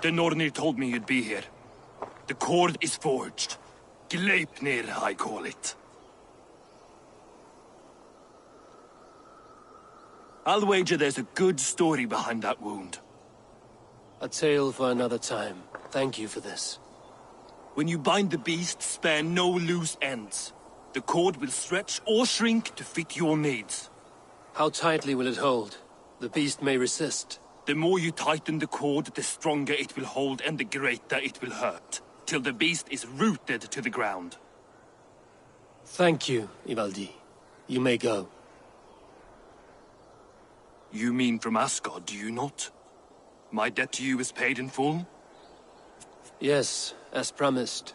The Nornir told me you'd be here. The cord is forged. Gleipnir, I call it. I'll wager there's a good story behind that wound. A tale for another time. Thank you for this. When you bind the beast, spare no loose ends. The cord will stretch or shrink to fit your needs. How tightly will it hold? The beast may resist. The more you tighten the cord, the stronger it will hold and the greater it will hurt, till the beast is rooted to the ground. Thank you, Ivaldi. You may go. You mean from Asgard, do you not? My debt to you is paid in full? Yes, as promised.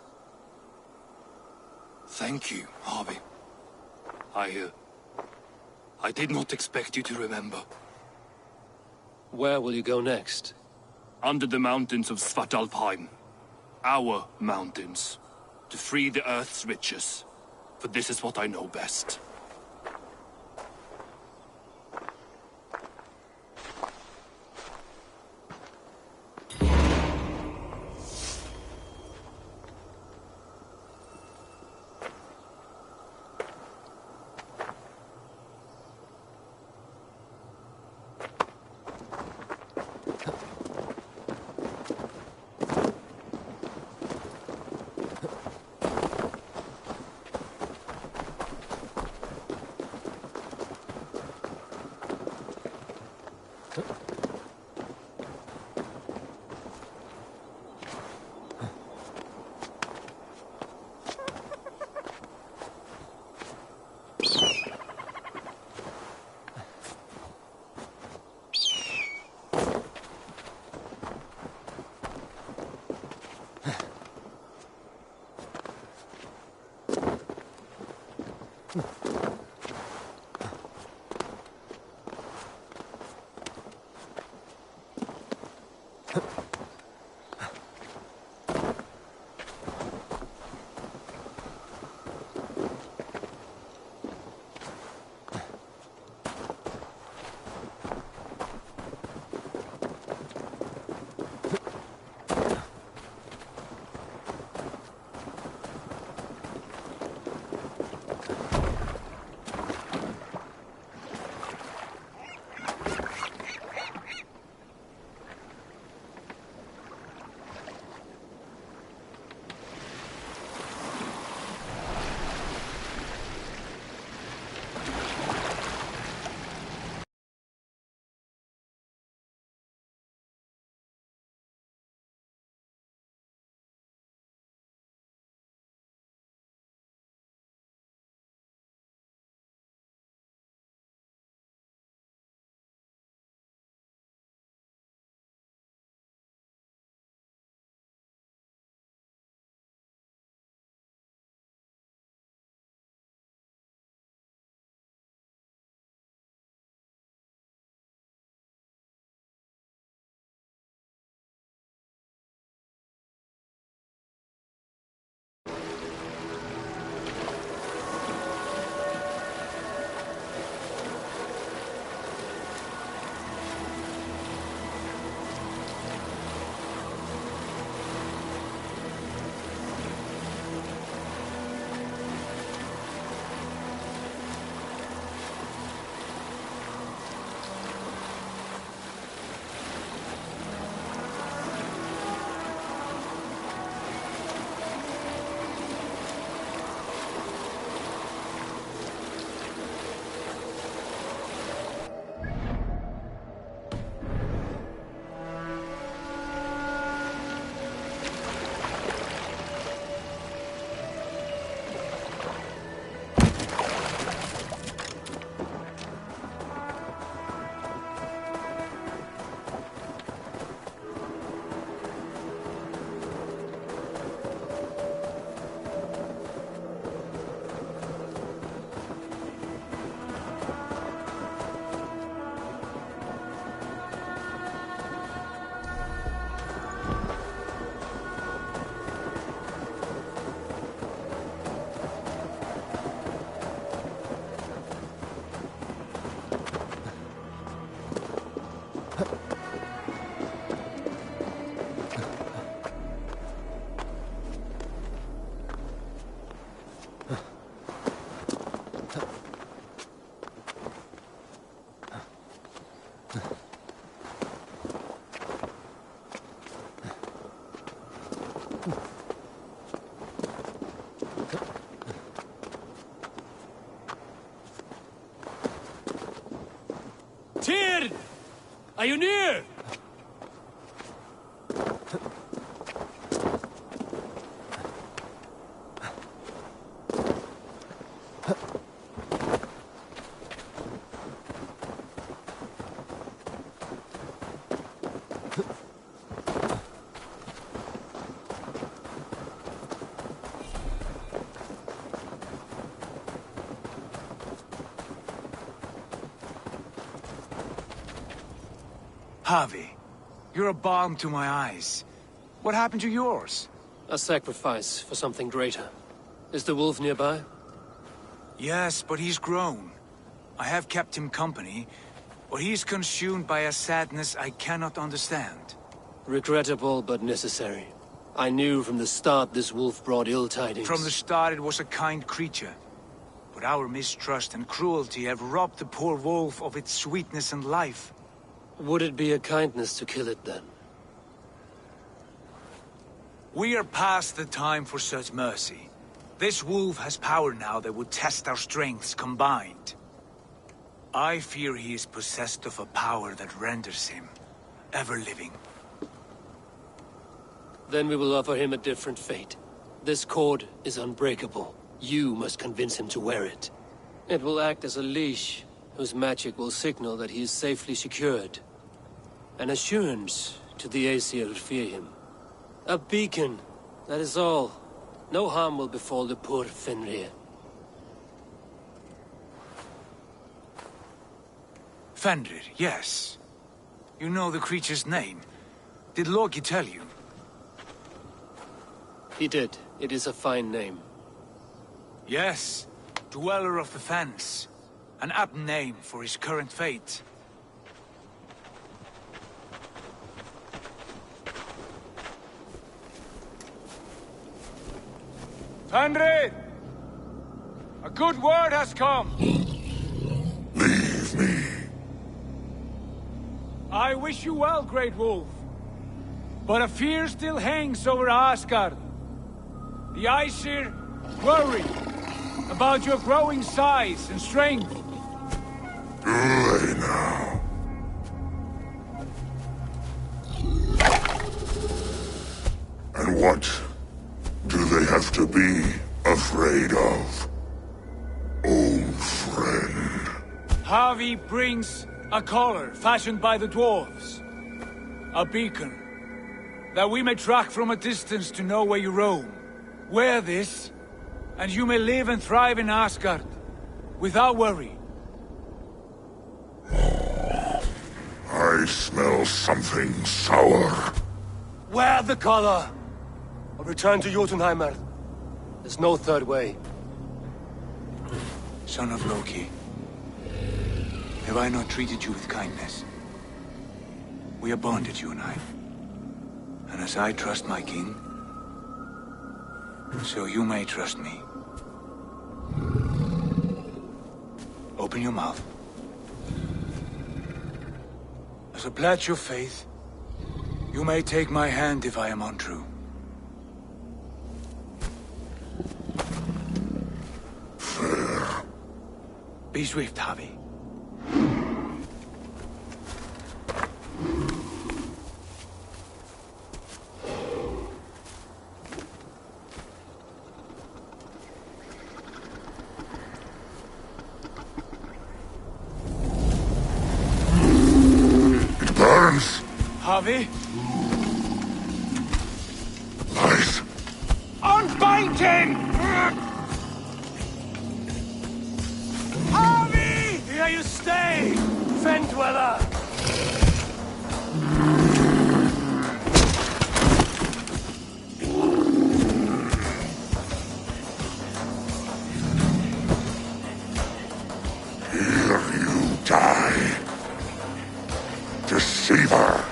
Thank you, Harvey. I did not expect you to remember. Where will you go next? Under the mountains of Svartalfheim. Our mountains. To free the Earth's riches. For this is what I know best. Are you near? Javi, you're a balm to my eyes. What happened to yours? A sacrifice for something greater. Is the wolf nearby? Yes, but he's grown. I have kept him company, but he's consumed by a sadness I cannot understand. Regrettable, but necessary. I knew from the start this wolf brought ill tidings. From the start it was a kind creature. But our mistrust and cruelty have robbed the poor wolf of its sweetness and life. Would it be a kindness to kill it, then? We are past the time for such mercy. This wolf has power now that would test our strengths combined. I fear he is possessed of a power that renders him ever-living. Then we will offer him a different fate. This cord is unbreakable. You must convince him to wear it. It will act as a leash, whose magic will signal that he is safely secured. An assurance to the Aesir who fear him. A beacon, that is all. No harm will befall the poor Fenrir. Fenrir, yes. You know the creature's name. Did Loki tell you? He did. It is a fine name. Yes. Dweller of the Fens. An apt name for his current fate. Fenrir! A good word has come! Leave me. I wish you well, Great Wolf. But a fear still hangs over Asgard. The Aesir worry about your growing size and strength. Do they now? And what do they have to be afraid of? Old friend. Havi brings a collar fashioned by the dwarves. A beacon. That we may track from a distance to know where you roam. Wear this, and you may live and thrive in Asgard. Without worry. I smell something sour. Wear the collar! Or return to Jotunheimer. There's no third way. Son of Loki. Have I not treated you with kindness? We are bonded, you and I. And as I trust my king, so you may trust me. Open your mouth. As a pledge of faith, you may take my hand if I am untrue. Fair. Be swift, Javi. It burns. Javi? Lies. Unbind him! Javi! Here you stay, Fen Dweller! Here you die. Deceiver.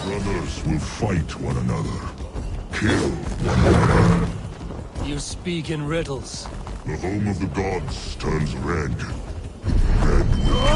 Brothers will fight one another. Kill one another. You speak in riddles. The home of the gods turns red. Red will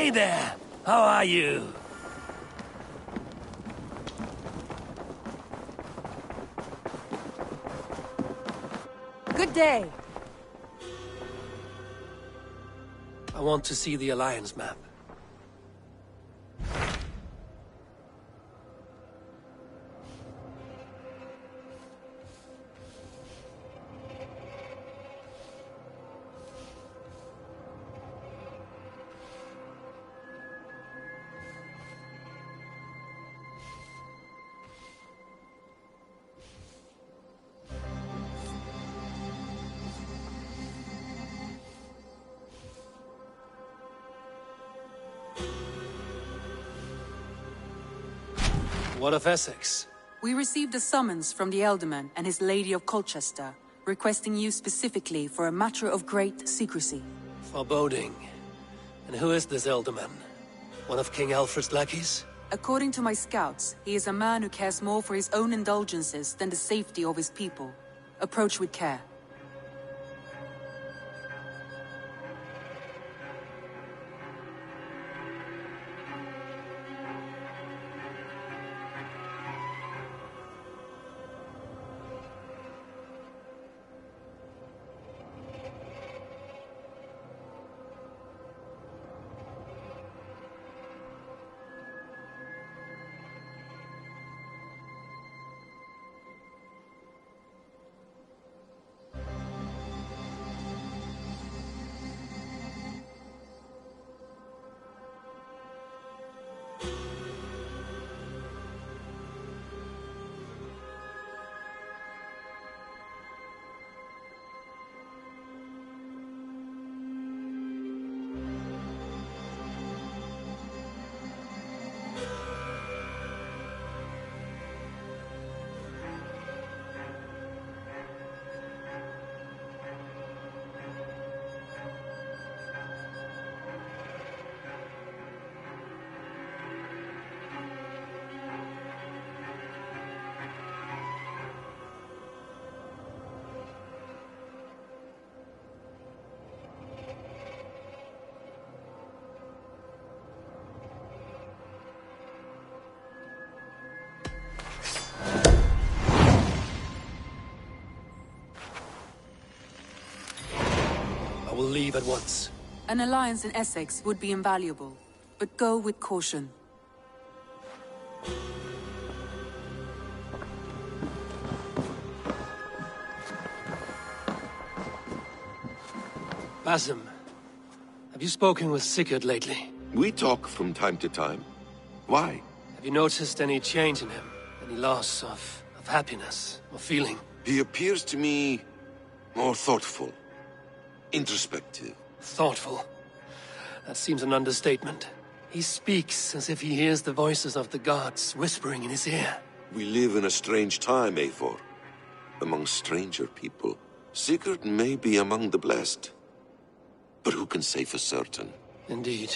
Hey there! How are you? Good day. I want to see the Alliance map. What of Essex? We received a summons from the Elderman and his Lady of Colchester, requesting you specifically for a matter of great secrecy. Foreboding. And who is this Elderman? One of King Alfred's lackeys? According to my scouts, he is a man who cares more for his own indulgences than the safety of his people. Approach with care. I will leave at once. An alliance in Essex would be invaluable, but go with caution. Basim, have you spoken with Sigurd lately? We talk from time to time. Why? Have you noticed any change in him? Any loss of happiness or feeling? He appears to me more thoughtful, introspective. Thoughtful. That seems an understatement. He speaks as if he hears the voices of the gods whispering in his ear. We live in a strange time, Eivor. Among stranger people. Sigurd may be among the blessed. But who can say for certain? Indeed.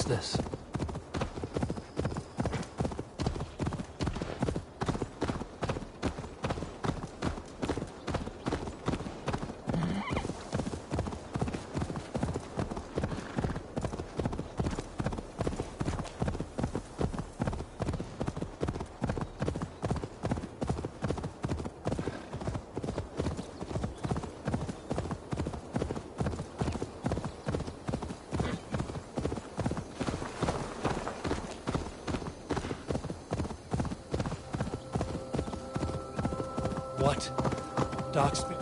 vastness. What? Darkspear?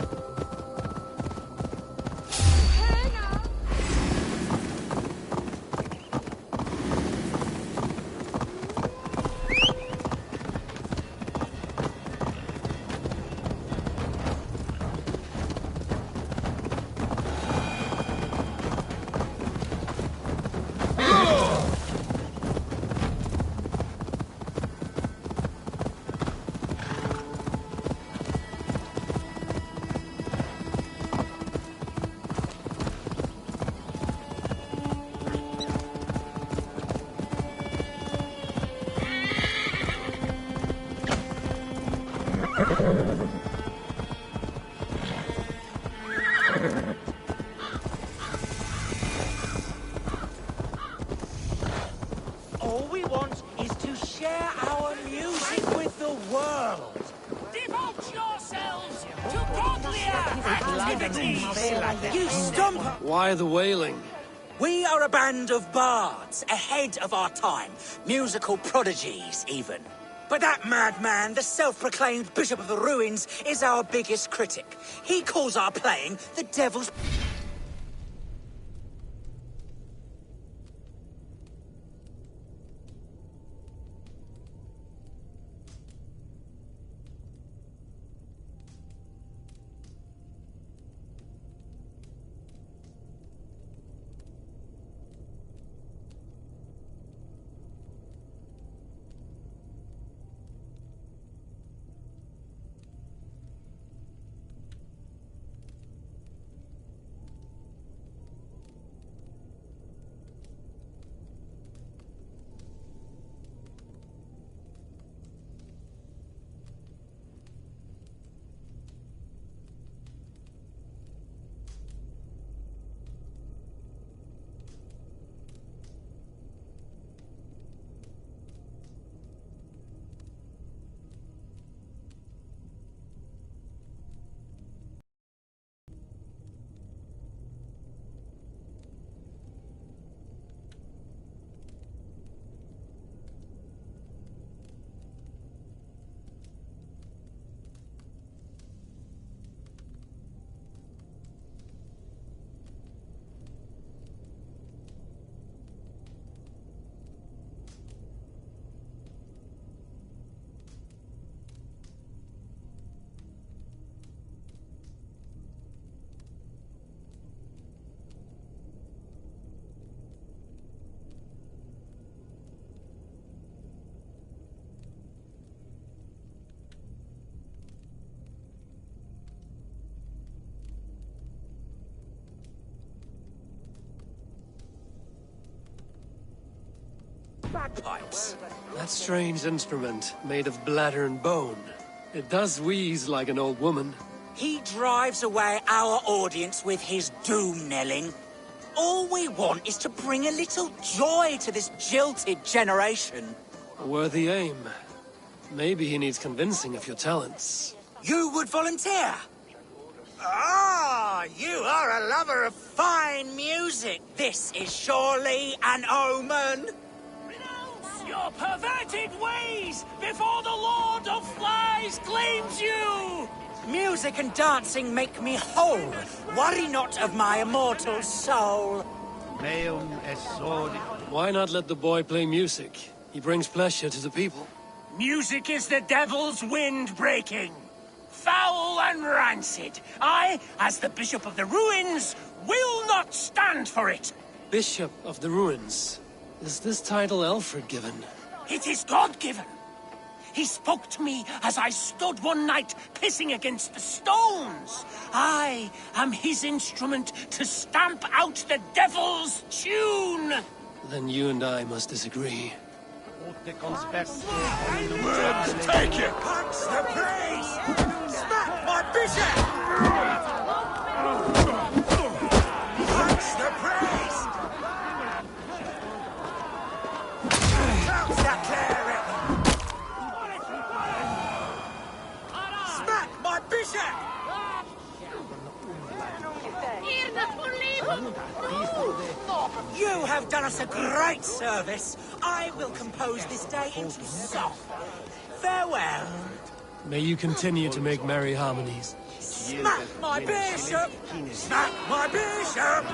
All we want is to share our music with the world. Devote yourselves to godlier activities! You stump! Why the wailing? We are a band of bards, ahead of our time. Musical prodigies, even. But that madman, the self-proclaimed Bishop of the Ruins, is our biggest critic. He calls our playing the devil's... bagpipes. That strange instrument, made of bladder and bone. It does wheeze like an old woman. He drives away our audience with his doom-knelling. All we want is to bring a little joy to this jilted generation. A worthy aim. Maybe he needs convincing of your talents. You would volunteer? Ah, you are a lover of fine music. This is surely an omen. Renounce your perverted ways before the Lord of Flies claims you! Music and dancing make me whole. Worry not of my immortal soul. Why not let the boy play music? He brings pleasure to the people. Music is the devil's wind breaking. Foul and rancid. I, as the Bishop of the Ruins, will not stand for it. Bishop of the Ruins. Is this title Alfred given? It is God-given. He spoke to me as I stood one night pissing against the stones. I am his instrument to stamp out the devil's tune. Then you and I must disagree. Take it! Punch the praise! Smack my bishop! Punch the praise! Pounce that cleric! Smack my bishop! You have done us a great service. I will compose this day into song. Farewell. May you continue to make merry harmonies. Smack my bishop! Smack my bishop!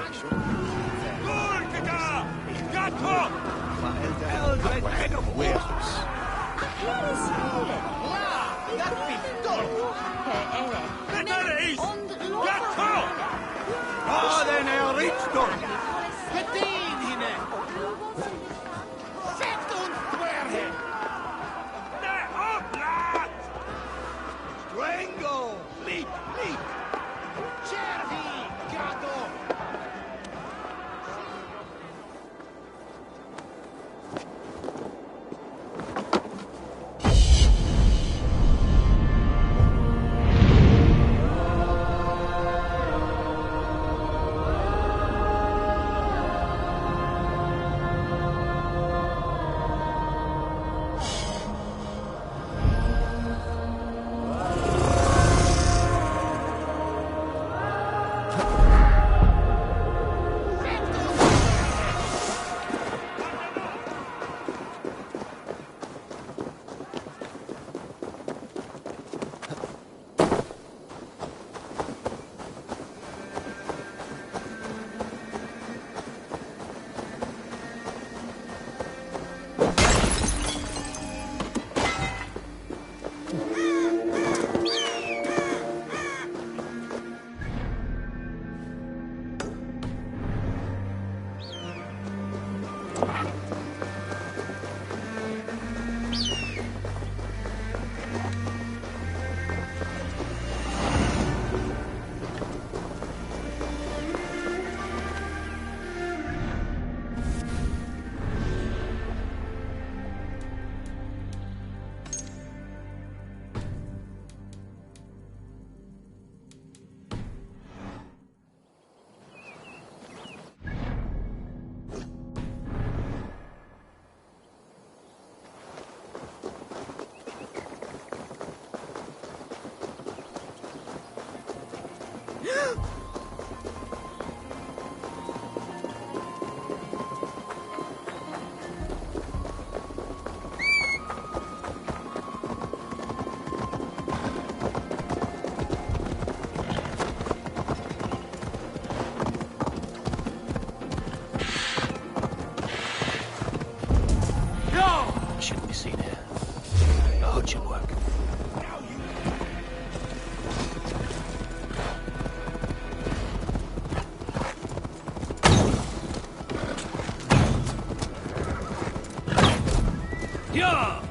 Shouldn't be seen here. A hood should work. Yeah!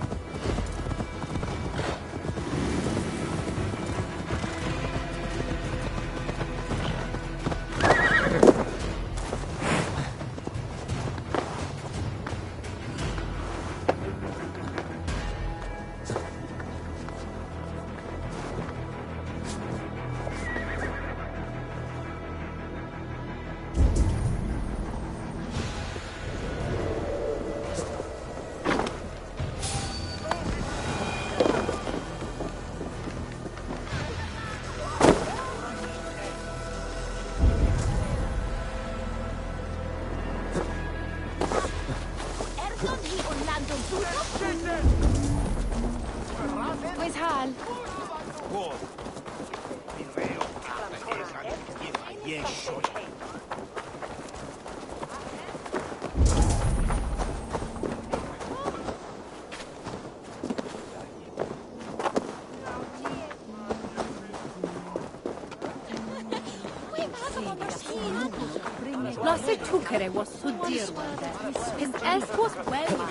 Where's Hal? Lasser tukere was så dirwande. His ass was well.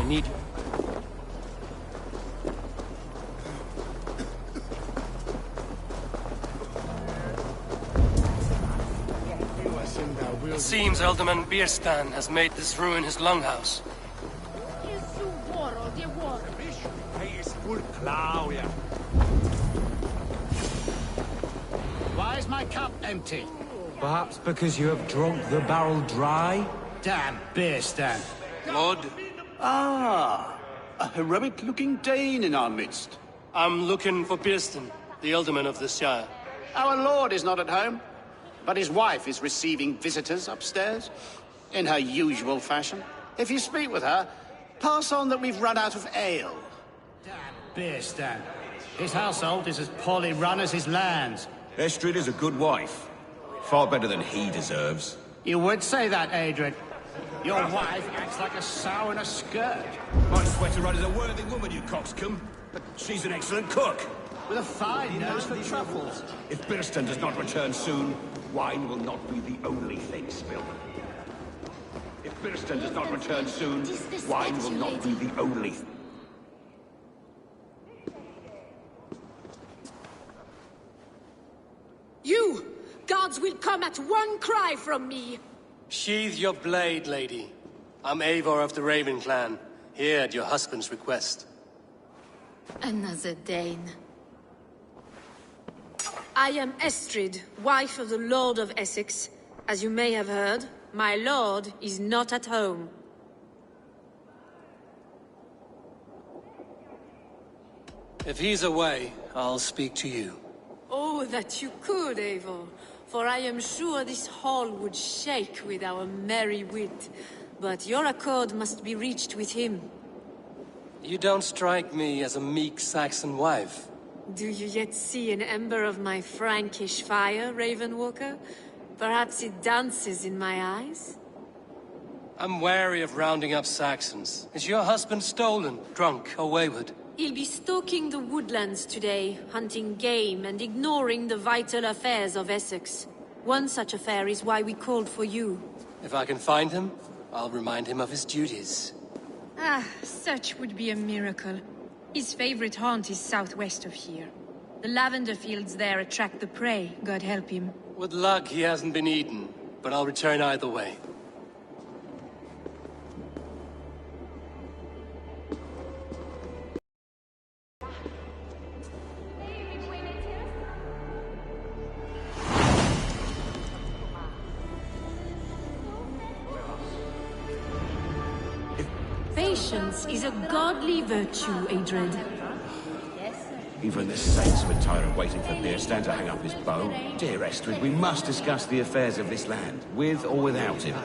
need you. It seems Alderman Bierstan has made this ruin his longhouse. Why is my cup empty? Perhaps because you have drunk the barrel dry? Damn Bierstan. Lord? Ah, a heroic-looking Dane in our midst. I'm looking for Bierstan, the Alderman of this Shire. Our lord is not at home, but his wife is receiving visitors upstairs, in her usual fashion. If you speak with her, pass on that we've run out of ale. Damn Bierstan. His household is as poorly run as his lands. Estrid is a good wife. Far better than he deserves. You would say that, Adrian. Your wife acts like a sow in a skirt. My sweater run is a worthy woman, you coxcomb. But she's an excellent cook. With a fine nose for truffles. If Bierstan does not return soon, wine will not be the only thing spilled. If Bierstan does not return soon, wine will not be the only thing. You! Gods will come at one cry from me! Sheathe your blade, lady. I'm Eivor of the Raven clan, here at your husband's request. Another Dane. I am Estrid, wife of the Lord of Essex. As you may have heard, my lord is not at home. If he's away, I'll speak to you. Oh, that you could, Eivor. For I am sure this hall would shake with our merry wit. But your accord must be reached with him. You don't strike me as a meek Saxon wife. Do you yet see an ember of my Frankish fire, Ravenwalker? Perhaps it dances in my eyes? I'm wary of rounding up Saxons. Is your husband stolen, drunk, or wayward? He'll be stalking the woodlands today, hunting game and ignoring the vital affairs of Essex. One such affair is why we called for you. If I can find him, I'll remind him of his duties. Ah, such would be a miracle. His favorite haunt is southwest of here. The lavender fields there attract the prey, God help him. With luck, he hasn't been eaten, but I'll return either way. Patience is a godly virtue, Adred. Even the saints would tire of waiting for Bierstan to hang up his bow. Dear Estrid, we must discuss the affairs of this land, with or without him.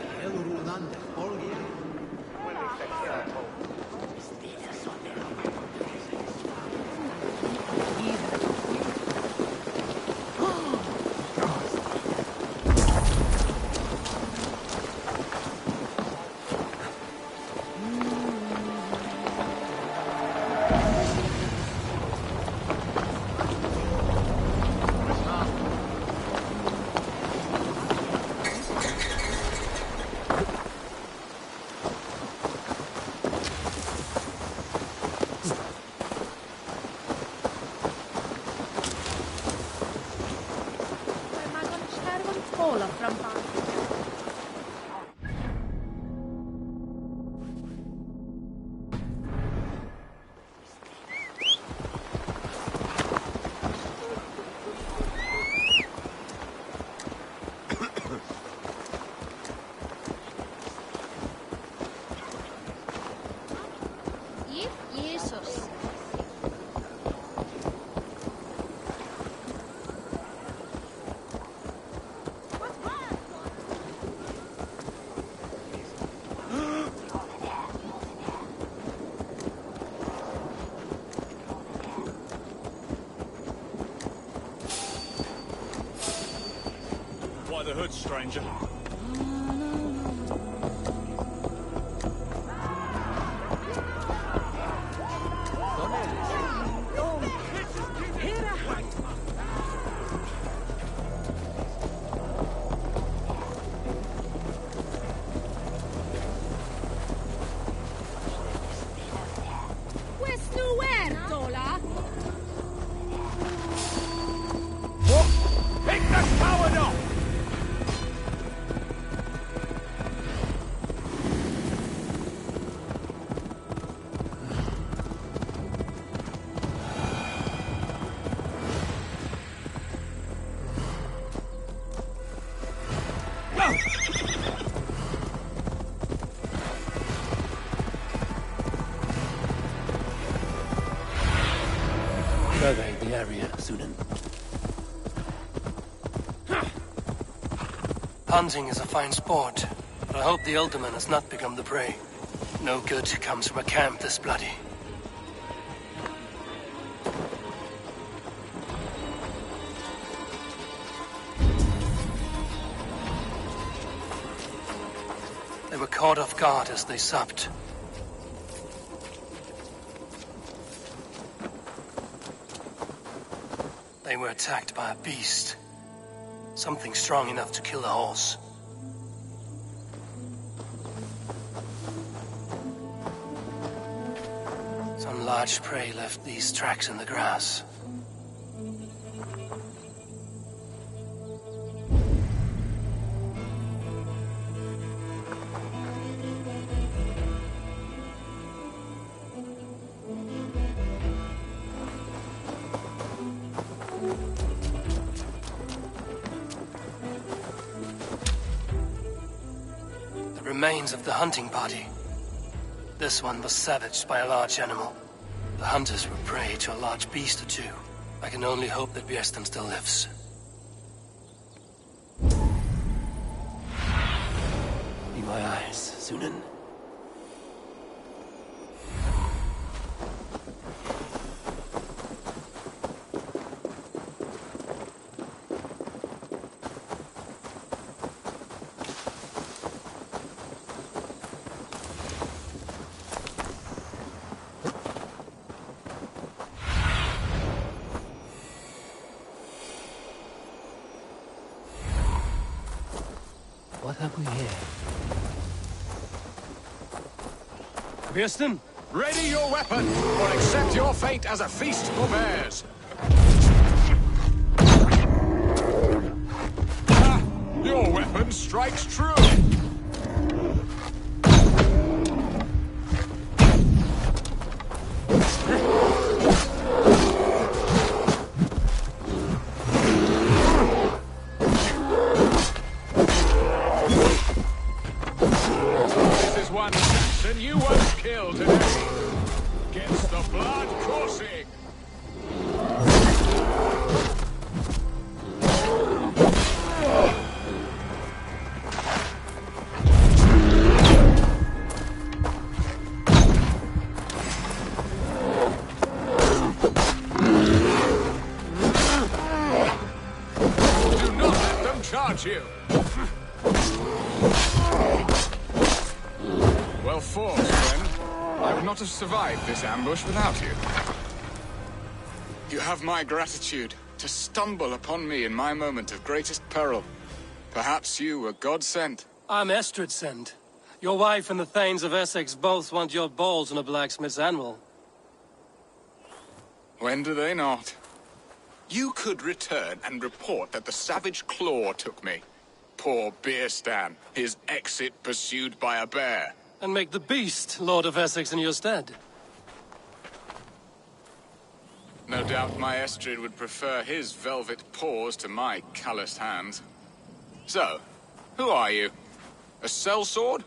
The hood, stranger. area, Sunan. Hunting is a fine sport, but I hope the Elderman has not become the prey. No good comes from a camp this bloody. They were caught off guard as they supped. They were attacked by a beast. Something strong enough to kill a horse. Some large prey left these tracks in the grass. Remains of the hunting party. This one was savaged by a large animal. The hunters were prey to a large beast or two. I can only hope that Björsten still lives. Be my eyes, Sunan. What have we here? Björsten? Ready your weapon, or accept your fate as a feast for bears. Ah, your weapon strikes true. You won't kill today. Gets the blood coursing. Do not let them charge you. Well fought, friend. I would not have survived this ambush without you. You have my gratitude to stumble upon me in my moment of greatest peril. Perhaps you were God-sent. I'm Estrid sent. Your wife and the Thanes of Essex both want your balls on a blacksmith's anvil. When do they not? You could return and report that the savage claw took me. Poor Björsten, his exit pursued by a bear. And make the beast Lord of Essex in your stead. No doubt my Estrid would prefer his velvet paws to my calloused hands. So, who are you? A sellsword?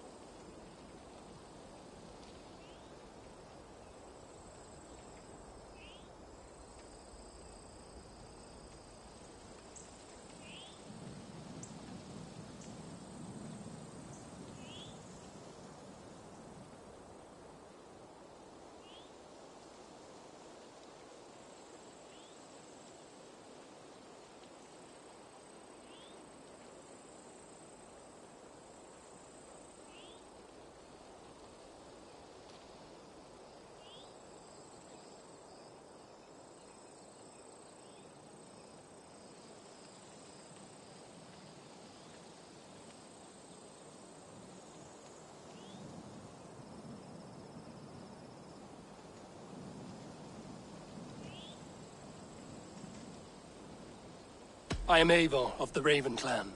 I am Eivor of the Raven clan.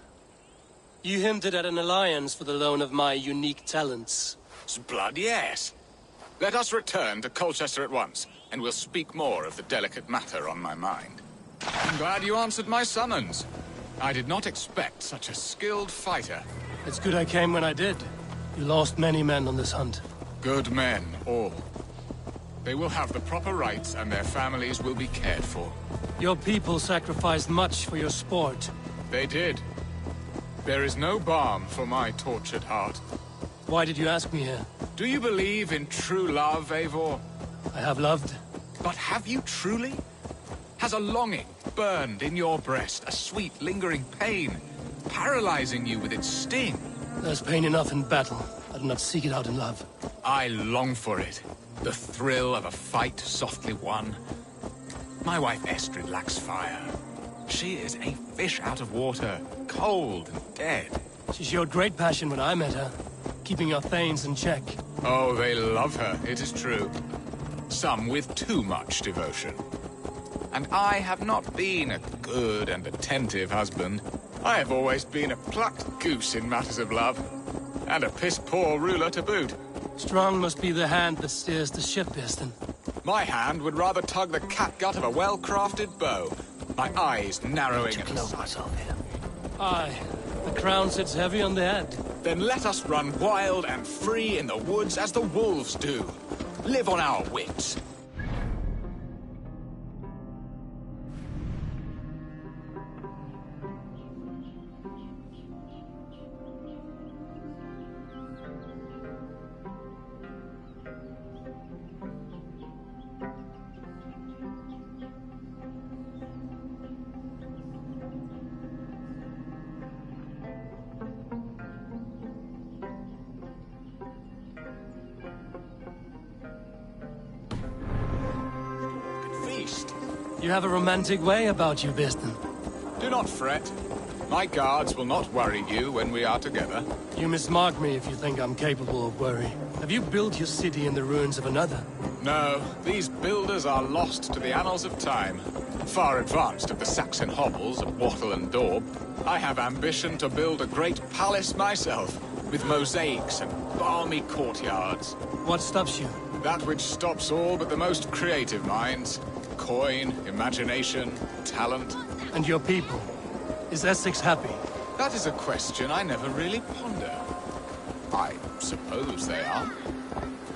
You hinted at an alliance for the loan of my unique talents. Blood, yes. Let us return to Colchester at once, and we'll speak more of the delicate matter on my mind. I'm glad you answered my summons. I did not expect such a skilled fighter. It's good I came when I did. You lost many men on this hunt. Good men, all. They will have the proper rights and their families will be cared for. Your people sacrificed much for your sport. They did. There is no balm for my tortured heart. Why did you ask me here? Do you believe in true love, Eivor? I have loved. But have you truly? Has a longing burned in your breast, a sweet, lingering pain, paralyzing you with its sting? There's pain enough in battle. I do not seek it out in love. I long for it. The thrill of a fight softly won. My wife Estrid lacks fire. She is a fish out of water, cold and dead. She showed great passion when I met her, keeping your thanes in check. Oh, they love her, it is true. Some with too much devotion. And I have not been a good and attentive husband. I have always been a plucked goose in matters of love. And a piss-poor ruler to boot. Strong must be the hand that steers the ship, Easton. My hand would rather tug the catgut of a well-crafted bow. My eyes narrowing at the sight. Aye, the crown sits heavy on the head. Then let us run wild and free in the woods as the wolves do. Live on our wits. You have a romantic way about you, Biston. Do not fret. My guards will not worry you when we are together. You mismark me if you think I'm capable of worry. Have you built your city in the ruins of another? No, these builders are lost to the annals of time. Far advanced of the Saxon hovels of Wattle and Daub. I have ambition to build a great palace myself, with mosaics and balmy courtyards. What stops you? That which stops all but the most creative minds. Coin, imagination, talent. And your people? Is Essex happy? That is a question I never really ponder. I suppose they are.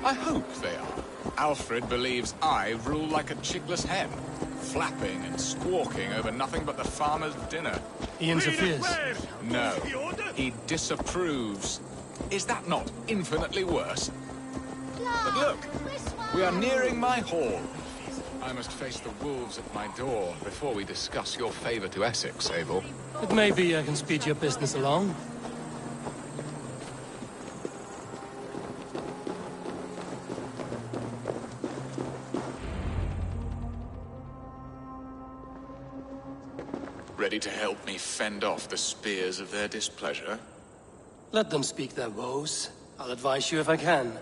I hope they are. Alfred believes I rule like a chickless hen, flapping and squawking over nothing but the farmer's dinner. He interferes? No, he disapproves. Is that not infinitely worse? But look, we are nearing my hall. I must face the wolves at my door before we discuss your favor to Essex, Abel. It may be I can speed your business along. Ready to help me fend off the spears of their displeasure? Let them speak their woes. I'll advise you if I can.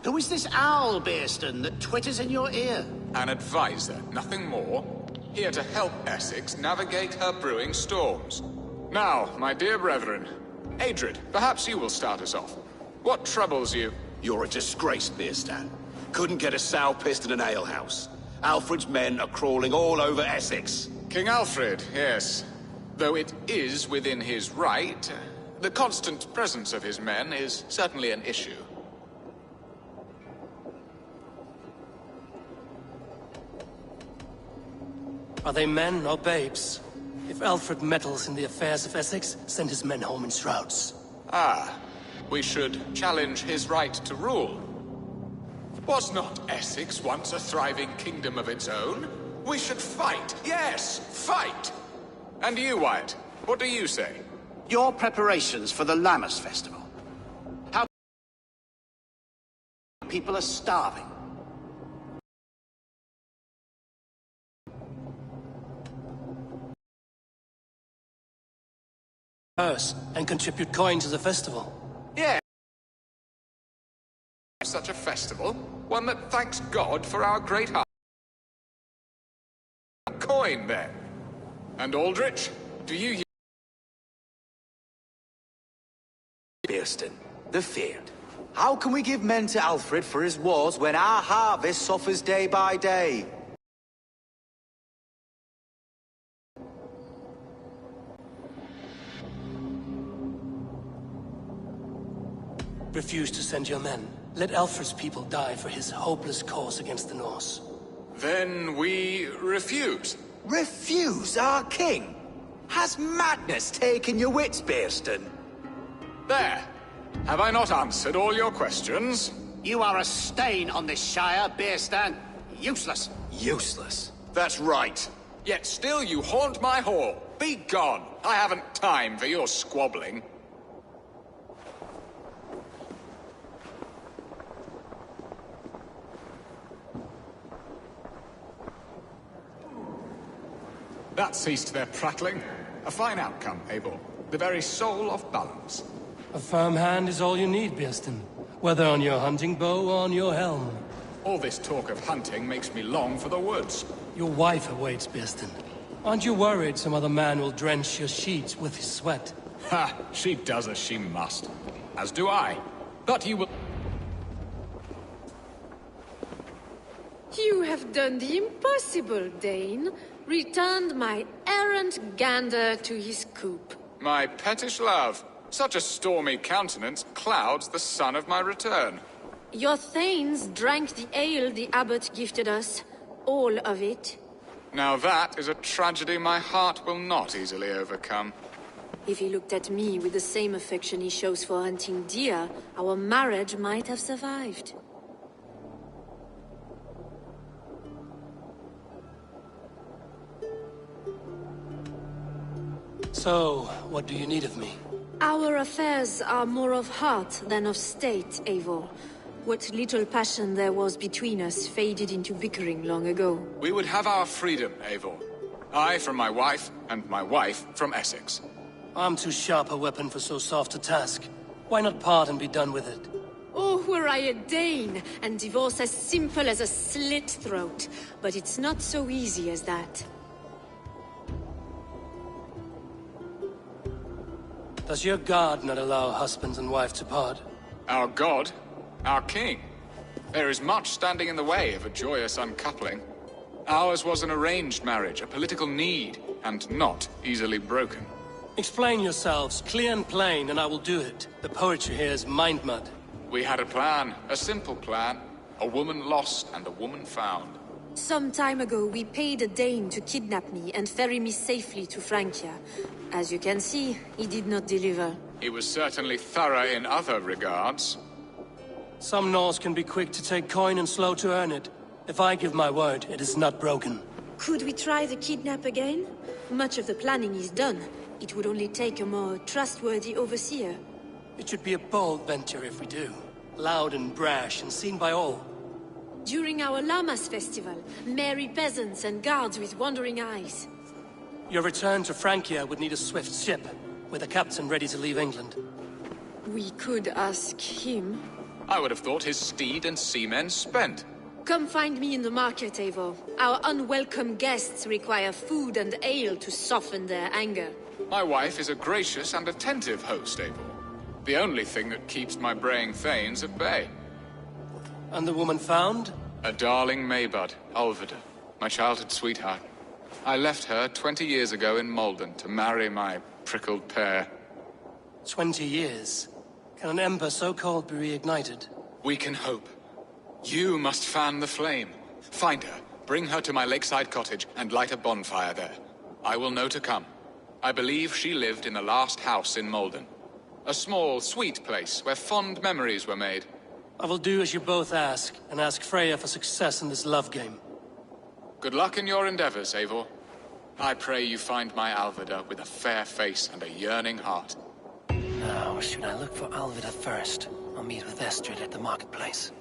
Who is this owl, Bearston, that twitters in your ear? An advisor, nothing more. Here to help Essex navigate her brewing storms. Now, my dear brethren, Adrid, perhaps you will start us off. What troubles you? You're a disgrace, Bearstan. Couldn't get a sow pissed in an alehouse. Alfred's men are crawling all over Essex. King Alfred, yes. Though it is within his right, the constant presence of his men is certainly an issue. Are they men or babes? If Alfred meddles in the affairs of Essex, send his men home in shrouds. Ah, we should challenge his right to rule. Was not Essex once a thriving kingdom of its own? We should fight, yes, fight! And you, Wyatt, what do you say? Your preparations for the Lammas festival. How people are starving. And contribute coin to the festival. Yeah. Such a festival, one that thanks God for our great heart. Coin, then. And Aldrich, do you... Bearston, the feared. How can we give men to Alfred for his wars when our harvest suffers day by day? Refuse to send your men. Let Alfred's people die for his hopeless cause against the Norse. Then we refuse. Refuse our king? Has madness taken your wits, Bearston? There. Have I not answered all your questions? You are a stain on this Shire, Bearstan. Useless. Useless? That's right. Yet still you haunt my hall. Be gone. I haven't time for your squabbling. That ceased their prattling. A fine outcome, Eivor. The very soul of balance. A firm hand is all you need, Bearston. Whether on your hunting bow or on your helm. All this talk of hunting makes me long for the woods. Your wife awaits, Bearston. Aren't you worried some other man will drench your sheets with his sweat? Ha! She does as she must. As do I. But you will... You have done the impossible, Dane. Returned my errant gander to his coop. My pettish love. Such a stormy countenance clouds the sun of my return. Your thanes drank the ale the abbot gifted us. All of it. Now that is a tragedy my heart will not easily overcome. If he looked at me with the same affection he shows for hunting deer, our marriage might have survived. So, what do you need of me? Our affairs are more of heart than of state, Eivor. What little passion there was between us faded into bickering long ago. We would have our freedom, Eivor. I from my wife, and my wife from Essex. I'm too sharp a weapon for so soft a task. Why not part and be done with it? Oh, were I a Dane, and divorce as simple as a slit throat. But it's not so easy as that. Does your god not allow husbands and wife to part? Our god? Our king? There is much standing in the way of a joyous uncoupling. Ours was an arranged marriage, a political need, and not easily broken. Explain yourselves, clear and plain, and I will do it. The poetry here is mind mud. We had a plan, a simple plan. A woman lost and a woman found. Some time ago, we paid a Dane to kidnap me and ferry me safely to Francia. As you can see, he did not deliver. He was certainly thorough in other regards. Some Norse can be quick to take coin and slow to earn it. If I give my word, it is not broken. Could we try the kidnap again? Much of the planning is done. It would only take a more trustworthy overseer. It should be a bold venture if we do. Loud and brash and seen by all. During our Llamas festival, merry peasants and guards with wandering eyes. Your return to Francia would need a swift ship, with a captain ready to leave England. We could ask him. I would have thought his steed and seamen spent. Come find me in the market, Eivor. Our unwelcome guests require food and ale to soften their anger. My wife is a gracious and attentive host, Eivor. The only thing that keeps my braying thanes at bay. And the woman found? A darling Maybud, Ulvida, my childhood sweetheart. I left her 20 years ago in Malden to marry my prickled pear. 20 years? Can an ember so cold be reignited? We can hope. You must fan the flame. Find her, bring her to my lakeside cottage, and light a bonfire there. I will know to come. I believe she lived in the last house in Malden. A small, sweet place where fond memories were made. I will do as you both ask, and ask Freya for success in this love game. Good luck in your endeavors, Eivor. I pray you find my Alvida with a fair face and a yearning heart. Now, should I look for Alvida first? I'll meet with Estrid at the marketplace.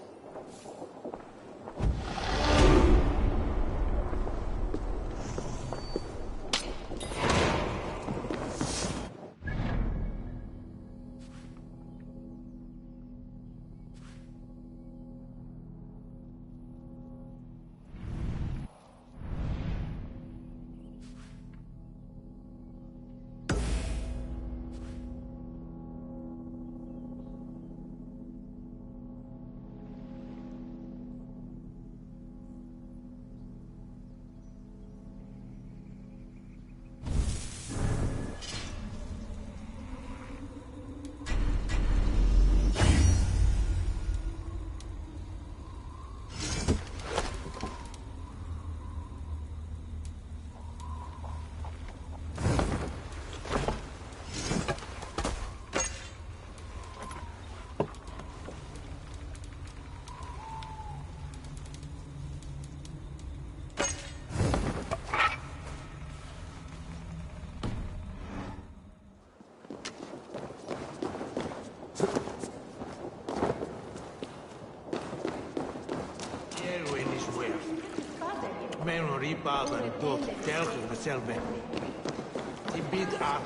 ripagan tot telgen hetzelfde. Die biedt aan.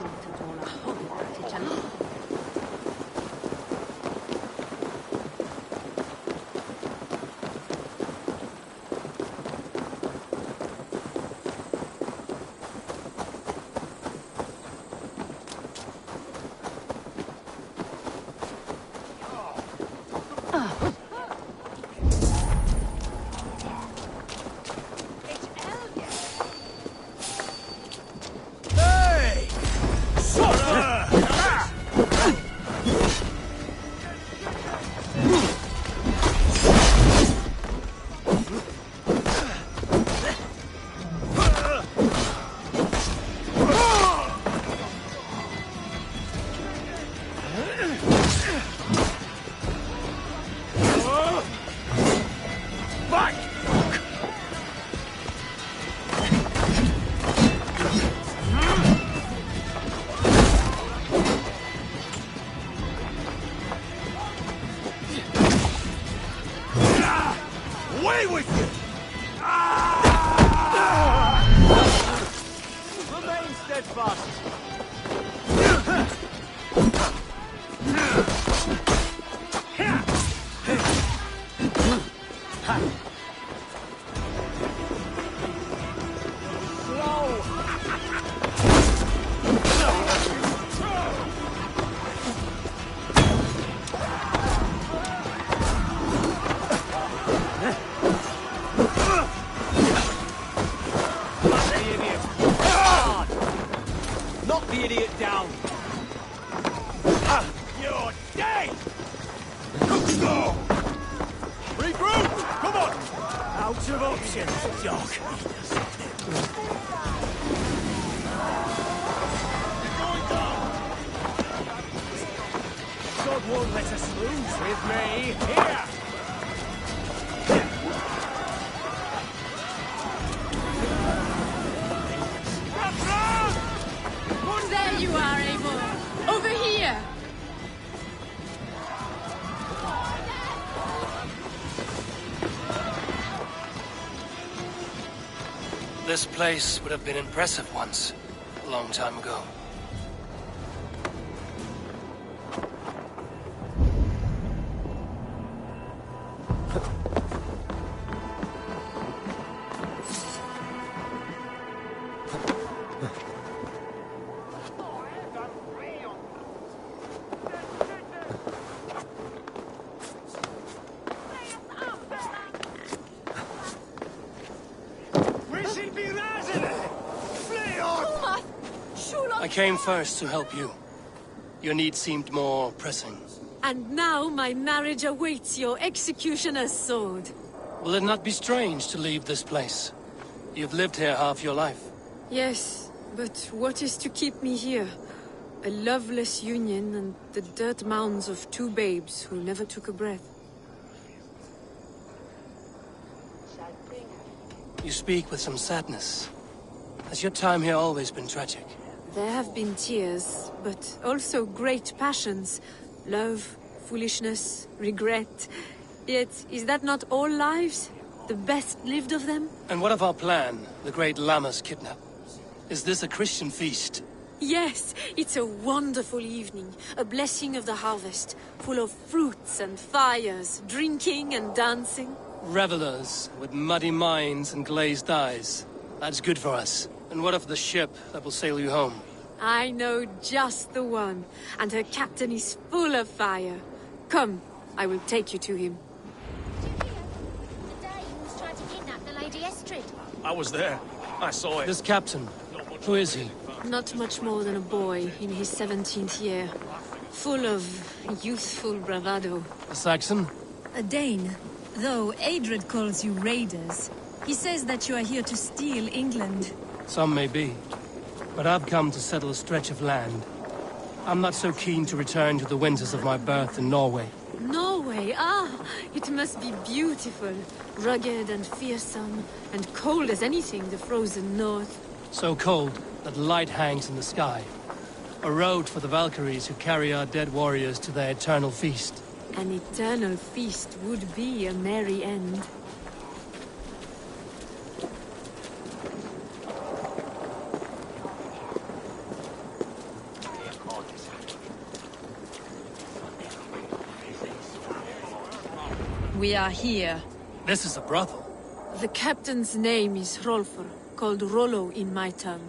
Away with you! Remain steadfast. Knock the idiot down! You're dead! Go! Regroup! Come on! Out of options, Doc. God won't let us lose with me. Here! There you are, Eivor. Over here. This place would have been impressive once, a long time ago. I came first to help you. Your need seemed more pressing. And now my marriage awaits your executioner's sword. Will it not be strange to leave this place? You've lived here half your life. Yes, but what is to keep me here? A loveless union and the dirt mounds of two babes who never took a breath. You speak with some sadness. Has your time here always been tragic? There have been tears, but also great passions. Love, foolishness, regret. Yet, is that not all lives? The best lived of them? And what of our plan, the great Lamma's kidnap? Is this a Christian feast? Yes, it's a wonderful evening. A blessing of the harvest, full of fruits and fires, drinking and dancing. Revelers with muddy minds and glazed eyes. That's good for us. And what of the ship that will sail you home? I know just the one, and her captain is full of fire. Come, I will take you to him. I was there. I saw it. This captain, who is he? Not much more than a boy in his 17th year. Full of youthful bravado. A Saxon? A Dane. Though Adred calls you raiders. He says that you are here to steal England. Some may be. But I've come to settle a stretch of land. I'm not so keen to return to the winters of my birth in Norway. Norway? Ah, it must be beautiful. Rugged and fearsome, and cold as anything the frozen north. So cold that light hangs in the sky. A road for the Valkyries who carry our dead warriors to their eternal feast. An eternal feast would be a merry end. We are here. This is a brothel. The captain's name is Hrolfr, called Rollo in my tongue.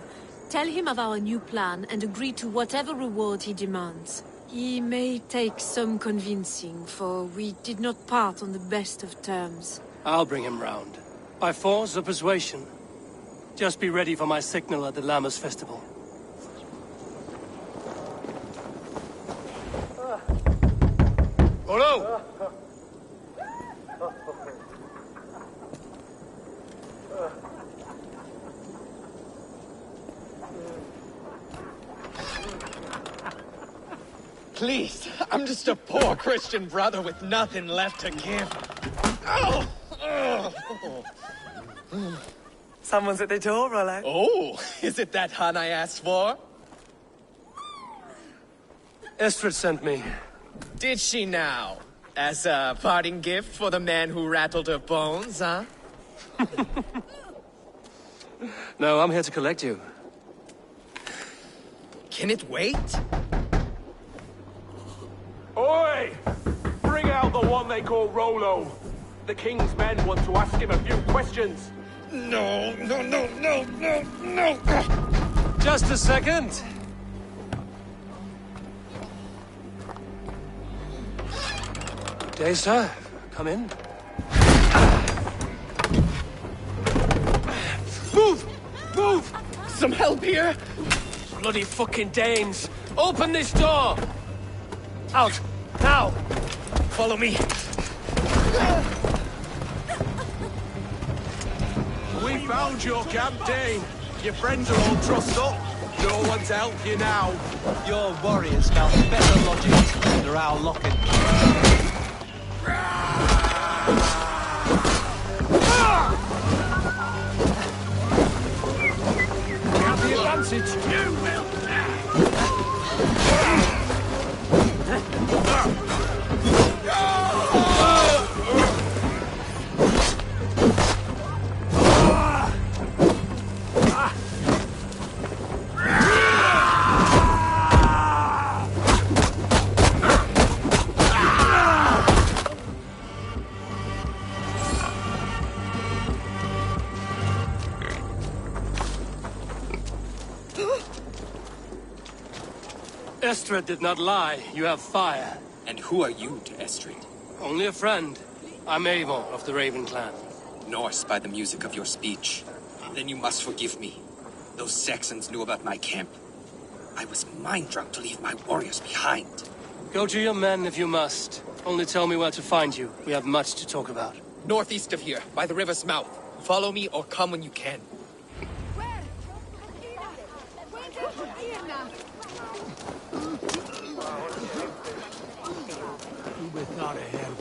Tell him of our new plan and agree to whatever reward he demands. He may take some convincing, for we did not part on the best of terms. I'll bring him round. By force or persuasion. Just be ready for my signal at the Lammas festival. Rollo! Please, I'm just a poor Christian brother with nothing left to give. Oh! Someone's at the door, Rollo. Oh, is it that hun I asked for? Estrid sent me. Did she now? As a parting gift for the man who rattled her bones, huh? No, I'm here to collect you. Can it wait? Oi! Bring out the one they call Rollo. The king's men want to ask him a few questions. No. Just a second. Good day, sir. Come in. Move! Some help here? Bloody fucking Danes! Open this door! Out! Now! Follow me. We found your camp, Dane. Your friends are all trussed up. No one to help you now. Your warriors found better lodgings under our locking. We have the advantage. You will Estrid did not lie. You have fire. And who are you to Estrid? Only a friend. I'm Eivor of the Raven clan. Norse by the music of your speech. Then you must forgive me. Those Saxons knew about my camp. I was mind-drunk to leave my warriors behind. Go to your men if you must. Only tell me where to find you. We have much to talk about. Northeast of here, by the river's mouth. Follow me or come when you can. Without a hand.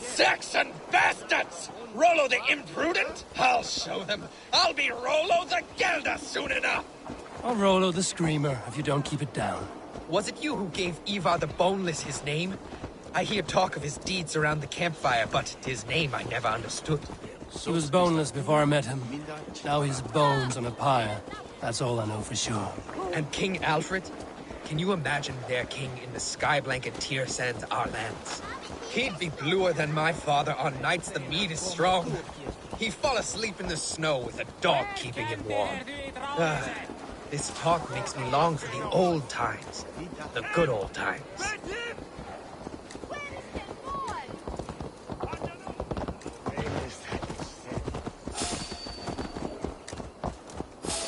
Saxon bastards! Rollo the imprudent? I'll show them. I'll be Rollo the Gelder soon enough! I'll Rollo the Screamer if you don't keep it down. Was it you who gave Ivar the Boneless his name? I hear talk of his deeds around the campfire, but his name I never understood. He was boneless before I met him. Now he's bones on a pyre. That's all I know for sure. And King Alfred? Can you imagine their king in the sky blanket tear sands our lands? He'd be bluer than my father on nights the mead is strong. He'd fall asleep in the snow with a dog keeping him warm. This talk makes me long for the old times. The good old times.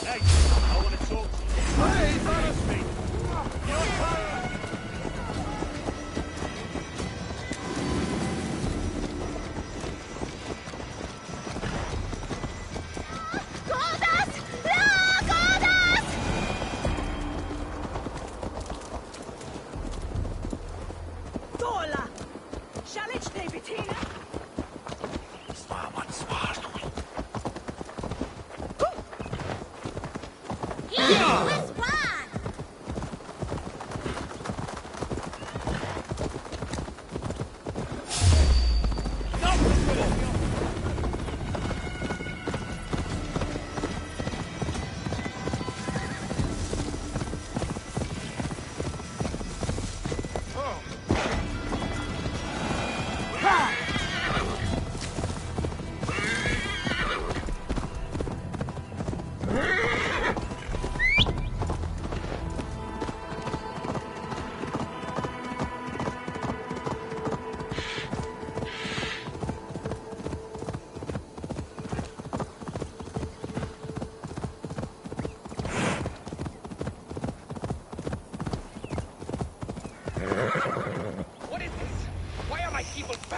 Hey, I want to talk to you. Hey, let us speak.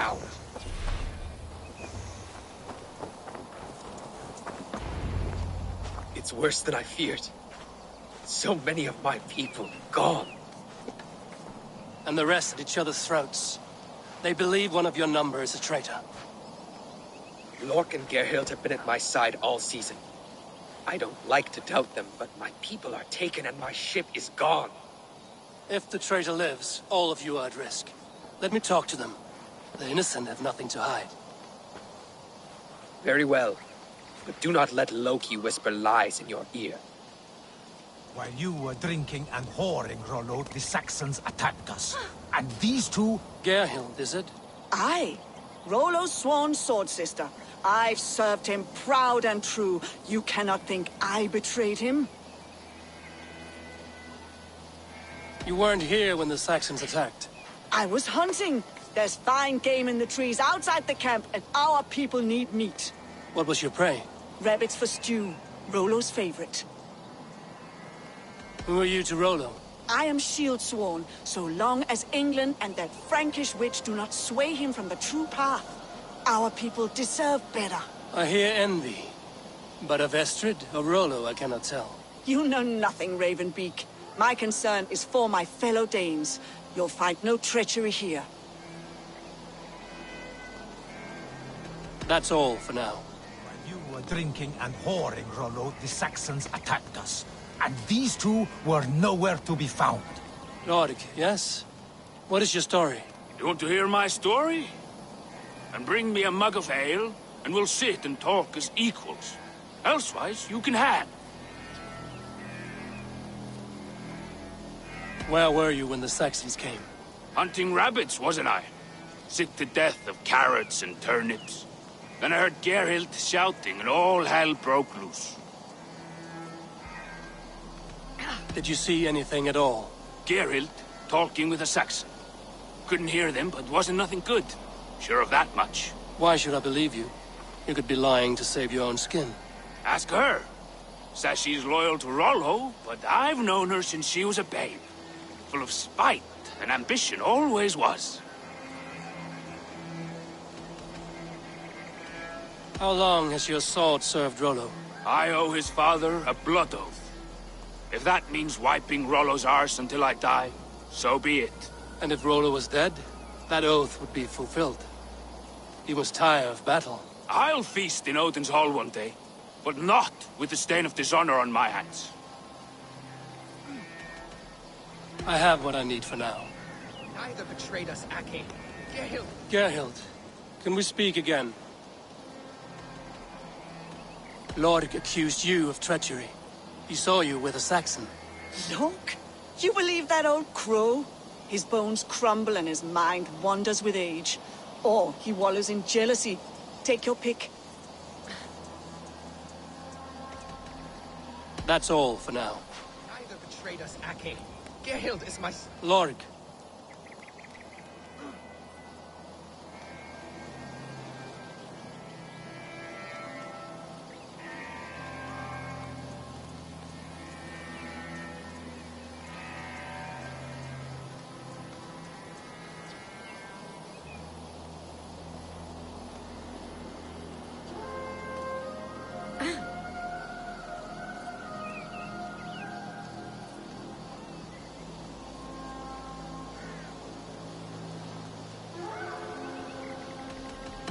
now. It's worse than I feared. So many of my people gone. And the rest at each other's throats. They believe one of your number is a traitor. Lork and Gerhild have been at my side all season. I don't like to doubt them, but my people are taken and my ship is gone. If the traitor lives, all of you are at risk. Let me talk to them. The innocent have nothing to hide. Very well. But do not let Loki whisper lies in your ear. While you were drinking and whoring, Rollo, the Saxons attacked us. And these two... Gerhild, is it? Aye. Rollo's sworn sword sister. I've served him proud and true. You cannot think I betrayed him? You weren't here when the Saxons attacked. I was hunting. There's fine game in the trees outside the camp, and our people need meat. What was your prey? Rabbits for stew. Rollo's favorite. Who are you to Rollo? I am shield sworn, so long as England and that Frankish witch do not sway him from the true path. Our people deserve better. I hear envy. But of Estrid or Rollo, I cannot tell. You know nothing, Ravenbeak. My concern is for my fellow Danes. You'll find no treachery here. That's all for now. While you were drinking and whoring, Rollo, the Saxons attacked us. And these two were nowhere to be found. Lord, yes? What is your story? You want to hear my story? And bring me a mug of ale, and we'll sit and talk as equals. Elsewise, you can hang. Where were you when the Saxons came? Hunting rabbits, wasn't I? Sick to death of carrots and turnips. Then I heard Gerhild shouting, and all hell broke loose. Did you see anything at all? Gerhild talking with a Saxon. Couldn't hear them, but wasn't nothing good. Sure of that much. Why should I believe you? You could be lying to save your own skin. Ask her. Says she's loyal to Rollo, but I've known her since she was a babe. Full of spite and ambition, always was. How long has your sword served Rollo? I owe his father a blood oath. If that means wiping Rollo's arse until I die, so be it. And if Rollo was dead, that oath would be fulfilled. He must tire of battle. I'll feast in Odin's hall one day, but not with the stain of dishonor on my hands. I have what I need for now. Neither betrayed us, Ake. Gerhild. Gerhild, can we speak again? Lorg accused you of treachery. He saw you with a Saxon. Look, you believe that old crow? His bones crumble and his mind wanders with age. Or he wallows in jealousy. Take your pick. That's all for now. Neither betrayed us, Ake. Gerhild is my... Lorg.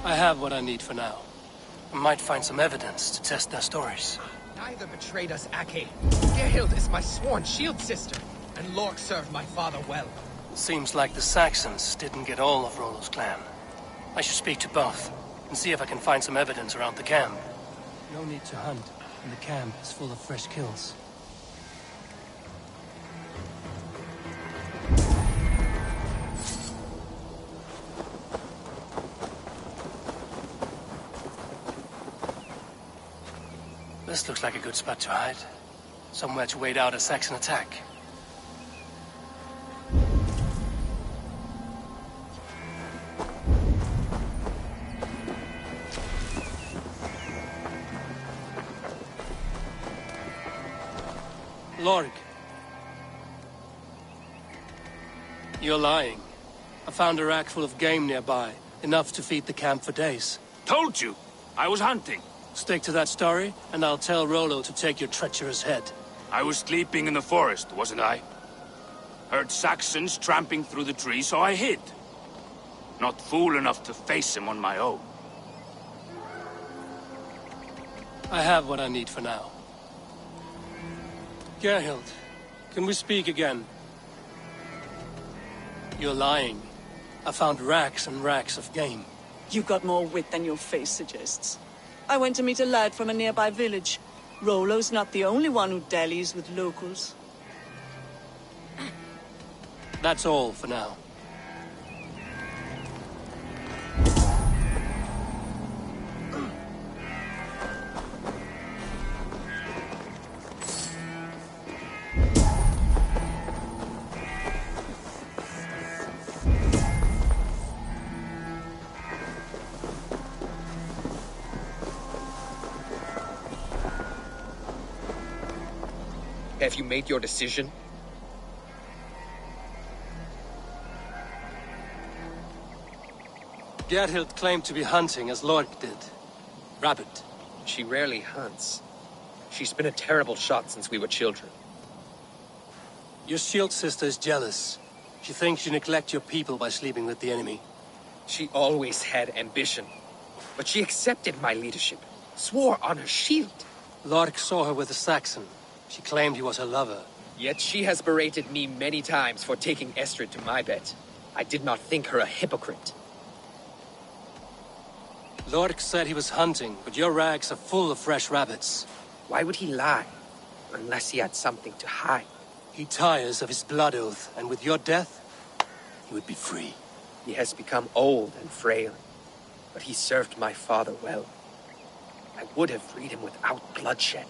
I have what I need for now. I might find some evidence to test their stories. Neither betrayed us, Ake. Gerhild is my sworn shield sister, and Lork served my father well. Seems like the Saxons didn't get all of Rollo's clan. I should speak to both, and see if I can find some evidence around the camp. No need to hunt, and the camp is full of fresh kills. This looks like a good spot to hide. Somewhere to wait out a Saxon attack. Lorg. You're lying. I found a rack full of game nearby. Enough to feed the camp for days. Told you! I was hunting. Stick to that story, and I'll tell Rollo to take your treacherous head. I was sleeping in the forest, wasn't I? Heard Saxons tramping through the trees, so I hid. Not fool enough to face him on my own. I have what I need for now. Gerhild, can we speak again? You're lying. I found racks and racks of game. You got more wit than your face suggests. I went to meet a lad from a nearby village. Rollo's not the only one who dallies with locals. That's all for now. Have you made your decision? Gerhild claimed to be hunting as Lork did. Rabbit. She rarely hunts. She's been a terrible shot since we were children. Your shield sister is jealous. She thinks you neglect your people by sleeping with the enemy. She always had ambition. But she accepted my leadership. Swore on her shield. Lork saw her with a Saxon. She claimed he was her lover. Yet she has berated me many times for taking Estrid to my bed. I did not think her a hypocrite. Lork said he was hunting, but your rags are full of fresh rabbits. Why would he lie? Unless he had something to hide. He tires of his blood oath, and with your death, he would be free. He has become old and frail, but he served my father well. I would have freed him without bloodshed.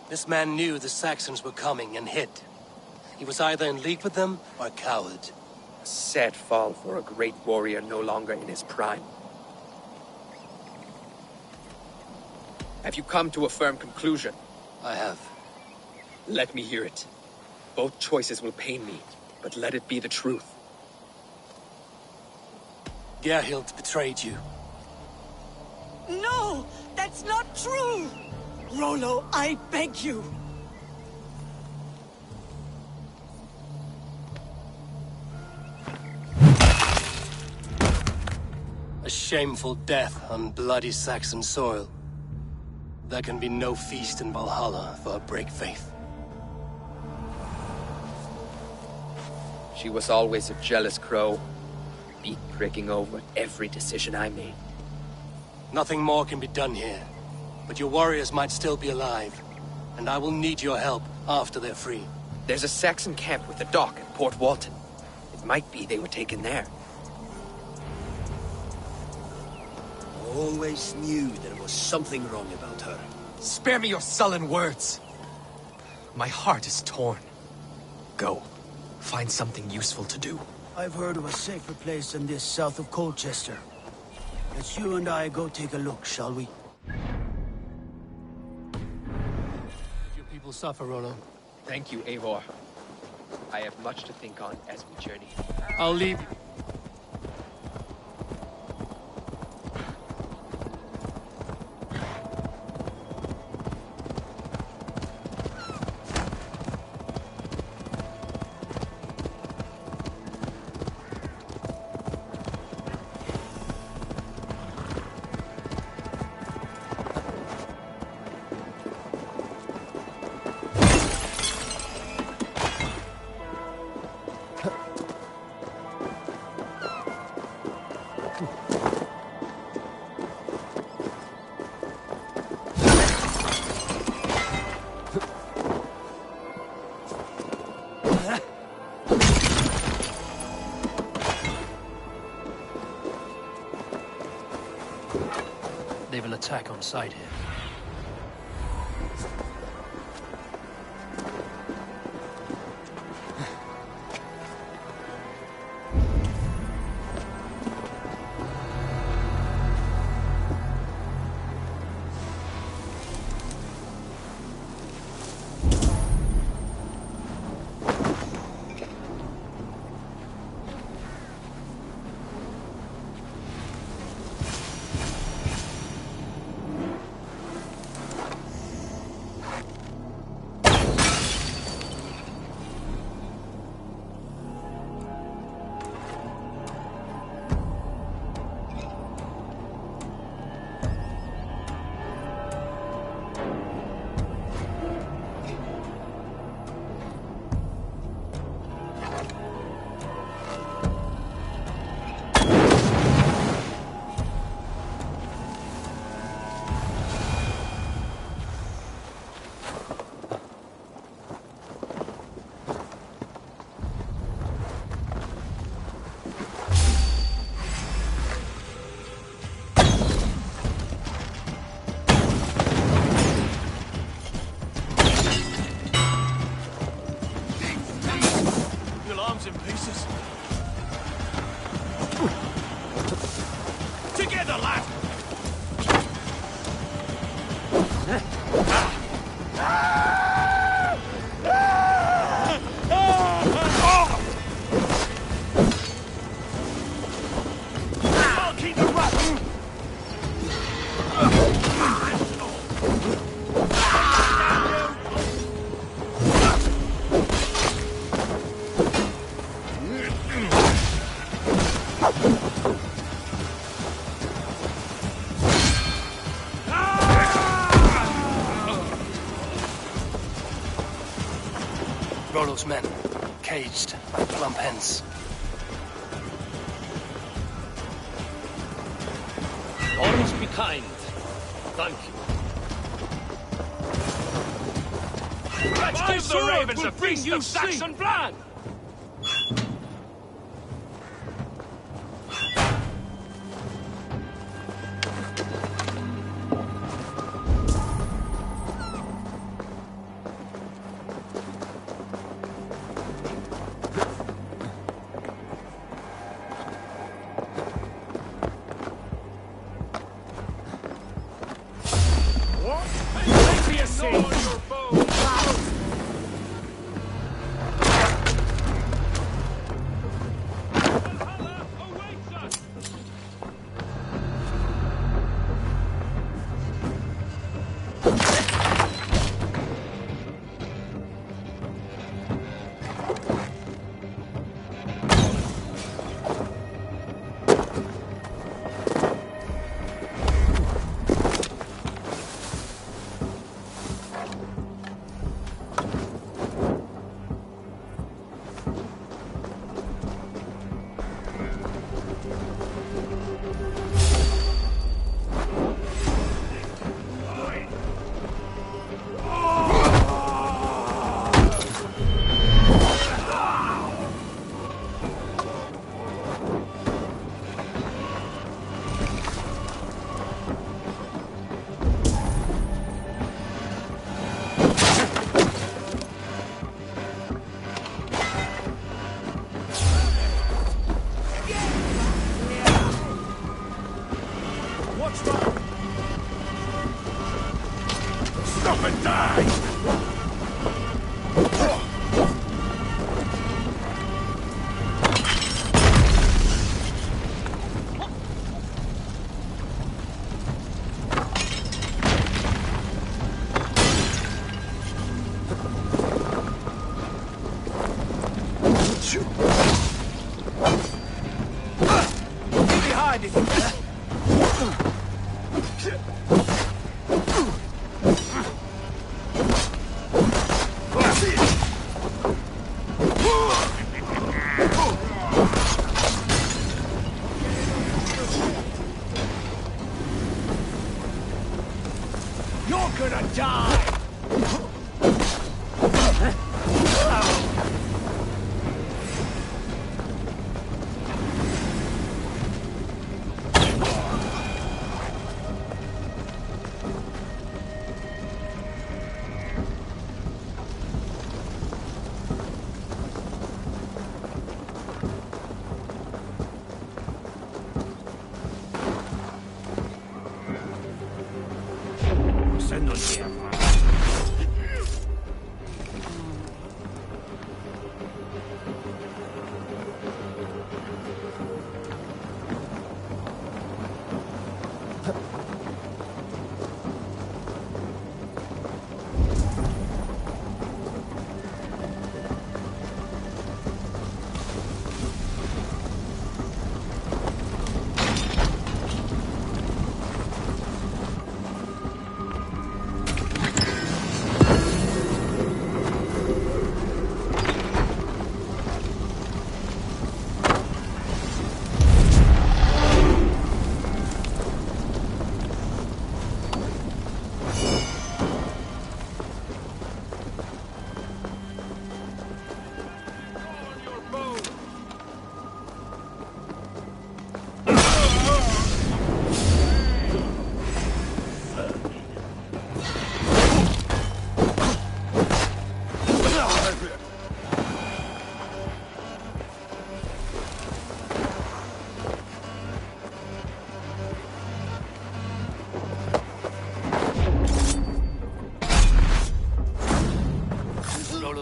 This man knew the Saxons were coming and hid. He was either in league with them or a coward. A sad fall for a great warrior no longer in his prime. Have you come to a firm conclusion? I have. Let me hear it. Both choices will pain me, but let it be the truth. Gerhild betrayed you. No! That's not true! Rollo, I beg you! A shameful death on bloody Saxon soil. There can be no feast in Valhalla for a break faith. She was always a jealous crow, beak pricking over every decision I made. Nothing more can be done here, but your warriors might still be alive, and I will need your help after they're free. There's a Saxon camp with a dock at Port Walton. It might be they were taken there. Always knew there was something wrong about her. Spare me your sullen words. My heart is torn. Go. Find something useful to do. I've heard of a safer place than this south of Colchester. Let's you and I go take a look, shall we? Your people suffer, Rollo. Thank you, Eivor. I have much to think on as we journey. I'll leave you. They will attack on sight here. arms in pieces. Together, lad! I'll keep the run! Rollo's men, caged, like plump hens. Always be kind. Thank you. Let's My give the sword ravens will a bring feast you of Saxon blood! Stop and die! Behind it! You're gonna die!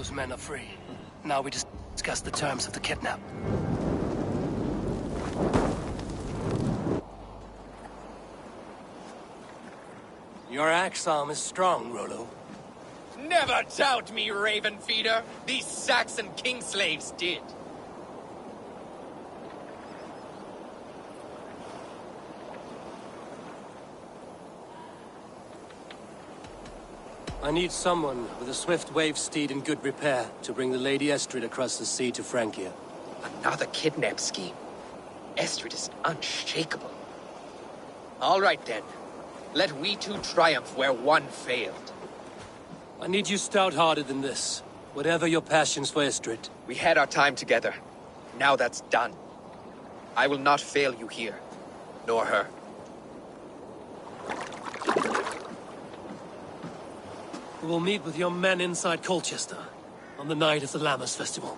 Those men are free. Now we discuss the terms of the kidnap. Your axe arm is strong, Rollo. Never doubt me, Raven Feeder. These Saxon king slaves did. I need someone with a swift wave steed in good repair to bring the Lady Estrid across the sea to Francia. Another kidnap scheme. Estrid is unshakable. All right, then. Let we two triumph where one failed. I need you stout-hearted than this. Whatever your passions for Estrid. We had our time together. Now that's done. I will not fail you here. Nor her. We will meet with your men inside Colchester on the night of the Lammas Festival.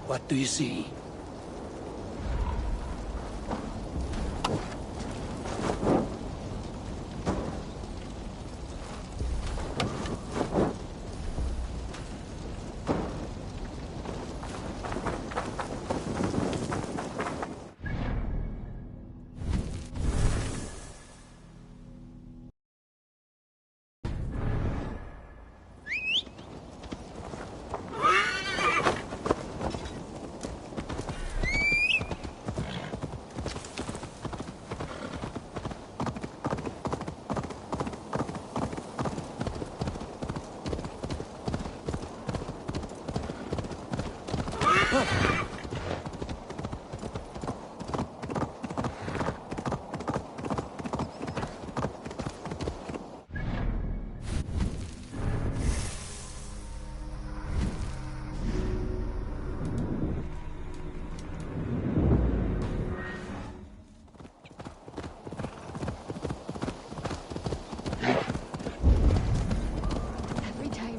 What do you see?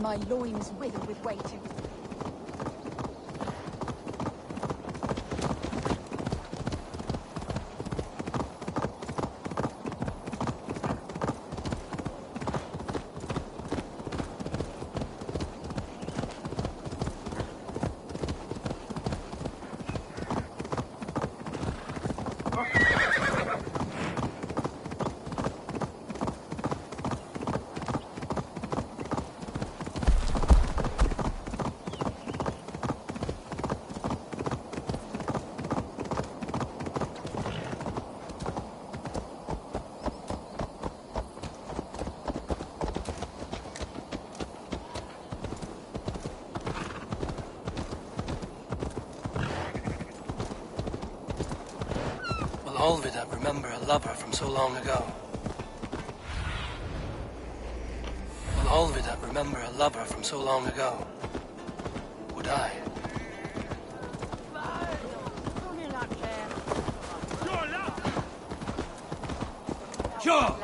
My loins wither with waiting. Olvida remember a lover from so long ago? Will Olvida remember a lover from so long ago? Would I? Sure!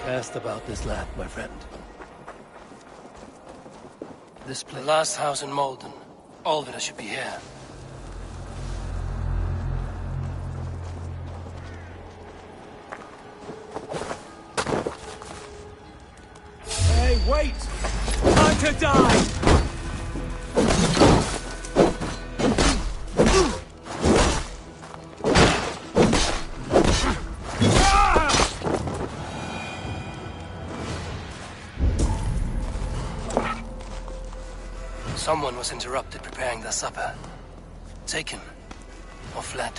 Asked about this land, my friend. This place. The last house in Malden. Olvida should be here. Hey, wait! Time to die! Someone was interrupted preparing their supper. Taken. Or fled.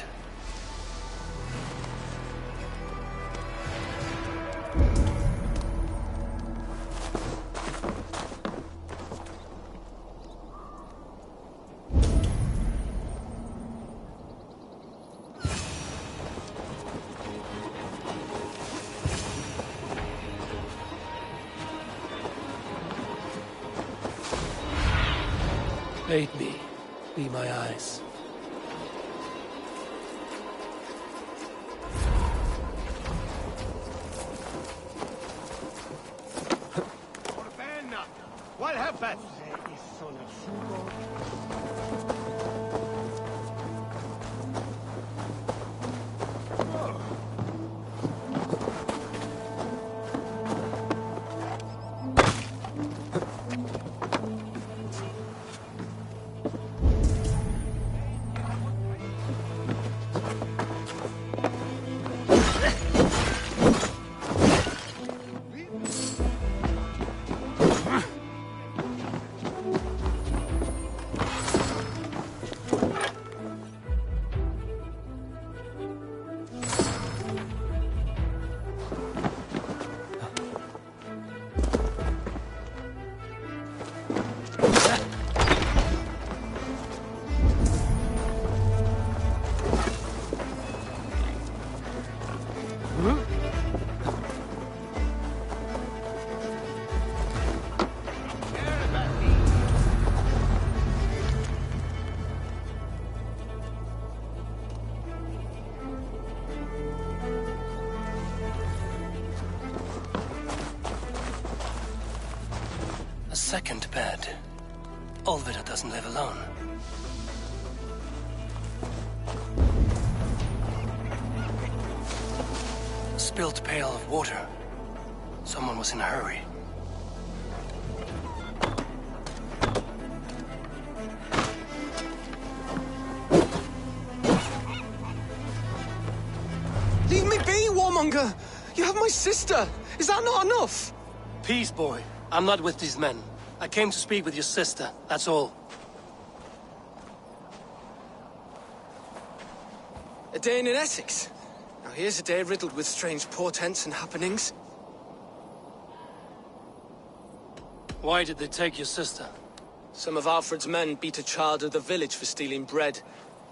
Aid me. Be my eyes. What happened? Second bed. Olvida doesn't live alone. A spilt pail of water. Someone was in a hurry. Leave me be, warmonger! You have my sister! Is that not enough? Peace, boy. I'm not with these men. I came to speak with your sister, that's all. A day in Essex. Now here's a day riddled with strange portents and happenings. Why did they take your sister? Some of Alfred's men beat a child of the village for stealing bread.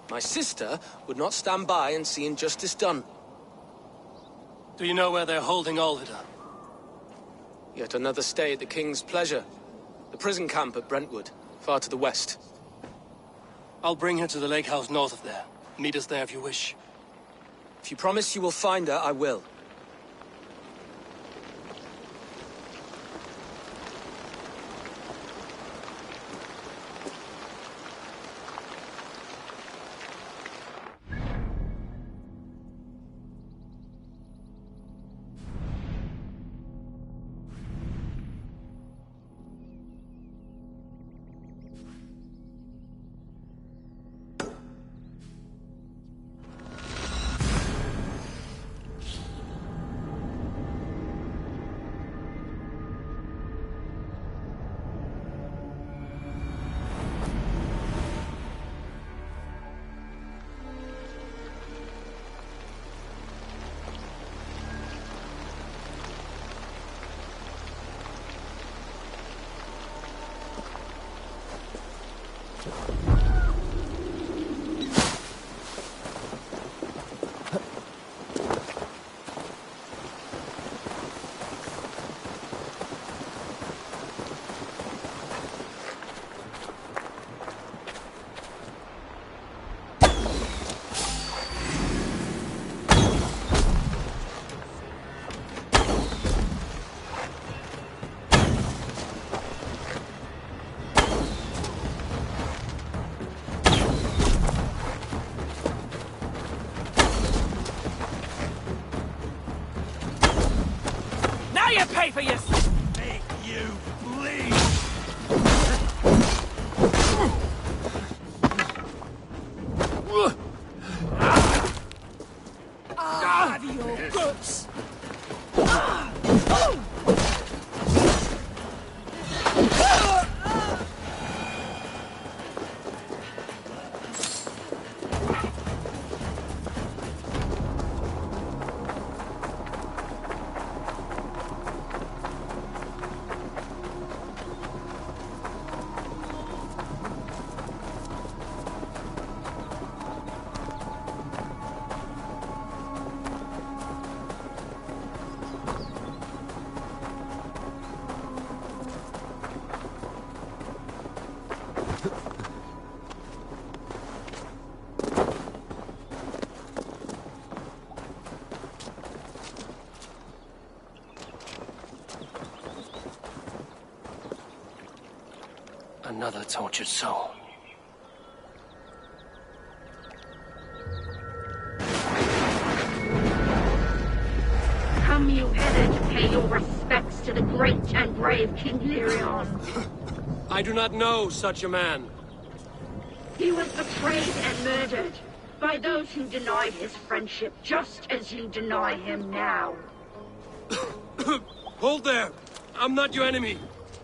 My sister would not stand by and see injustice done. Do you know where they're holding Olvida? Yet another stay at the King's pleasure. The prison camp at Brentwood, far to the west. I'll bring her to the lake house north of there. Meet us there if you wish. If you promise you will find her, I will. corpse! Another tortured soul. Come, you Eddard, pay your respects to the great and brave King Lyrion. I do not know such a man. He was betrayed and murdered by those who denied his friendship, just as you deny him now. Hold there! I'm not your enemy!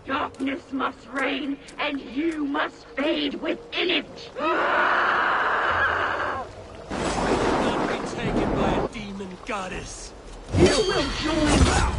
Darkness must reign, and you must fade within it! Not be taken by a demon goddess! You will join!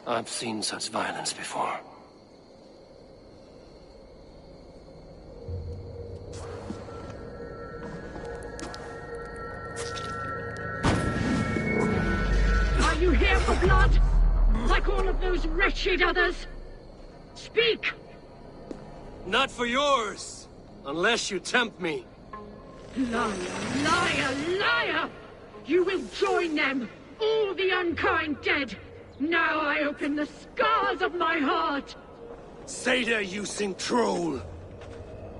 I've seen such violence before. Are you here for blood? Like all of those wretched others? Speak! Not for yours! Unless you tempt me. Liar, liar, liar! You will join them, all the unkind dead! Now I open the scars of my heart! Seder, you sing troll!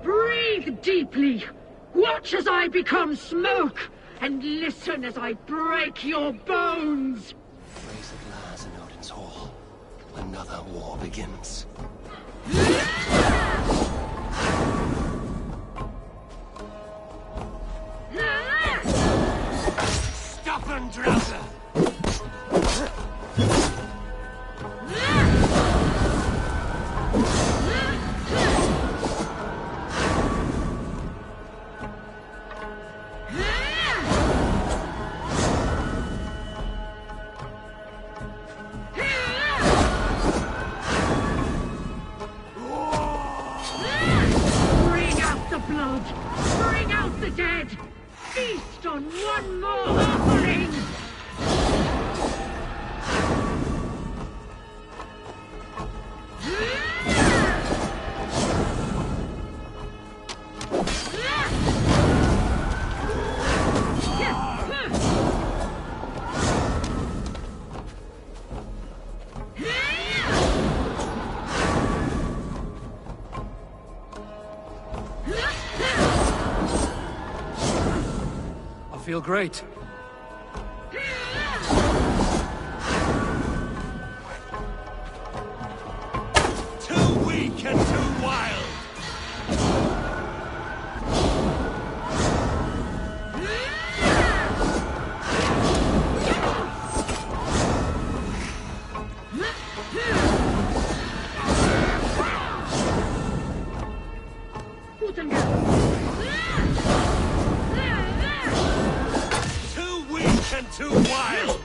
Breathe deeply! Watch as I become smoke! And listen as I break your bones! Raise a glass in Odin's hall. Another war begins. Stubborn Drauser! Bring out the blood! Bring out the dead! Feast on one more offering! feel great. Too weak and too wild! Too weak and too wild!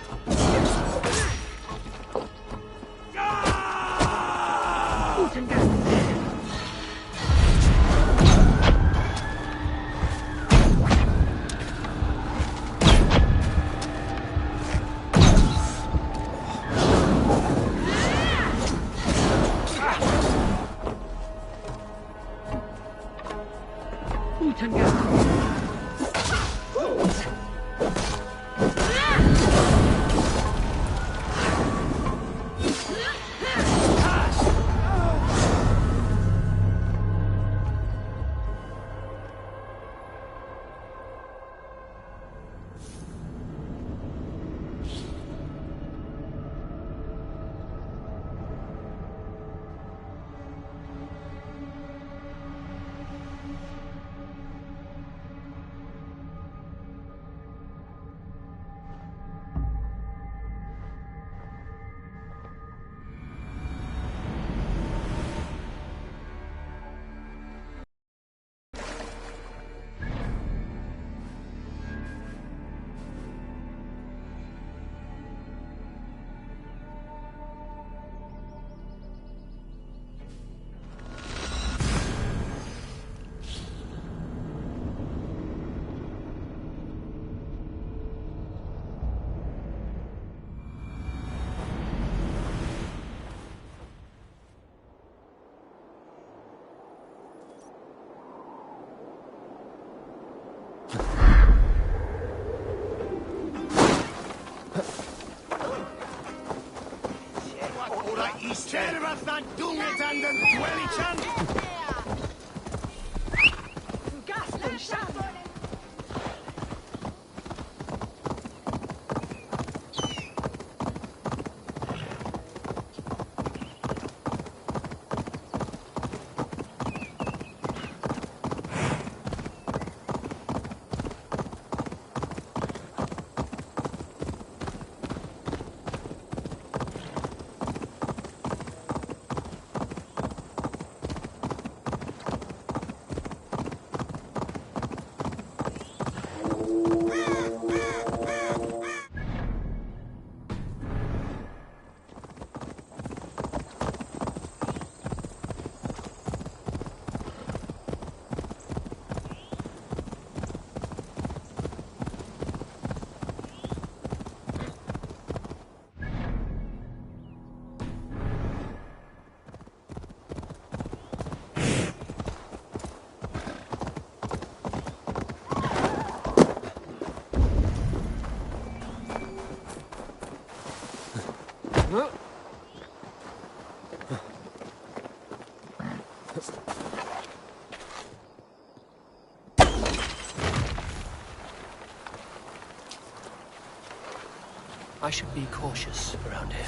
I should be cautious around here.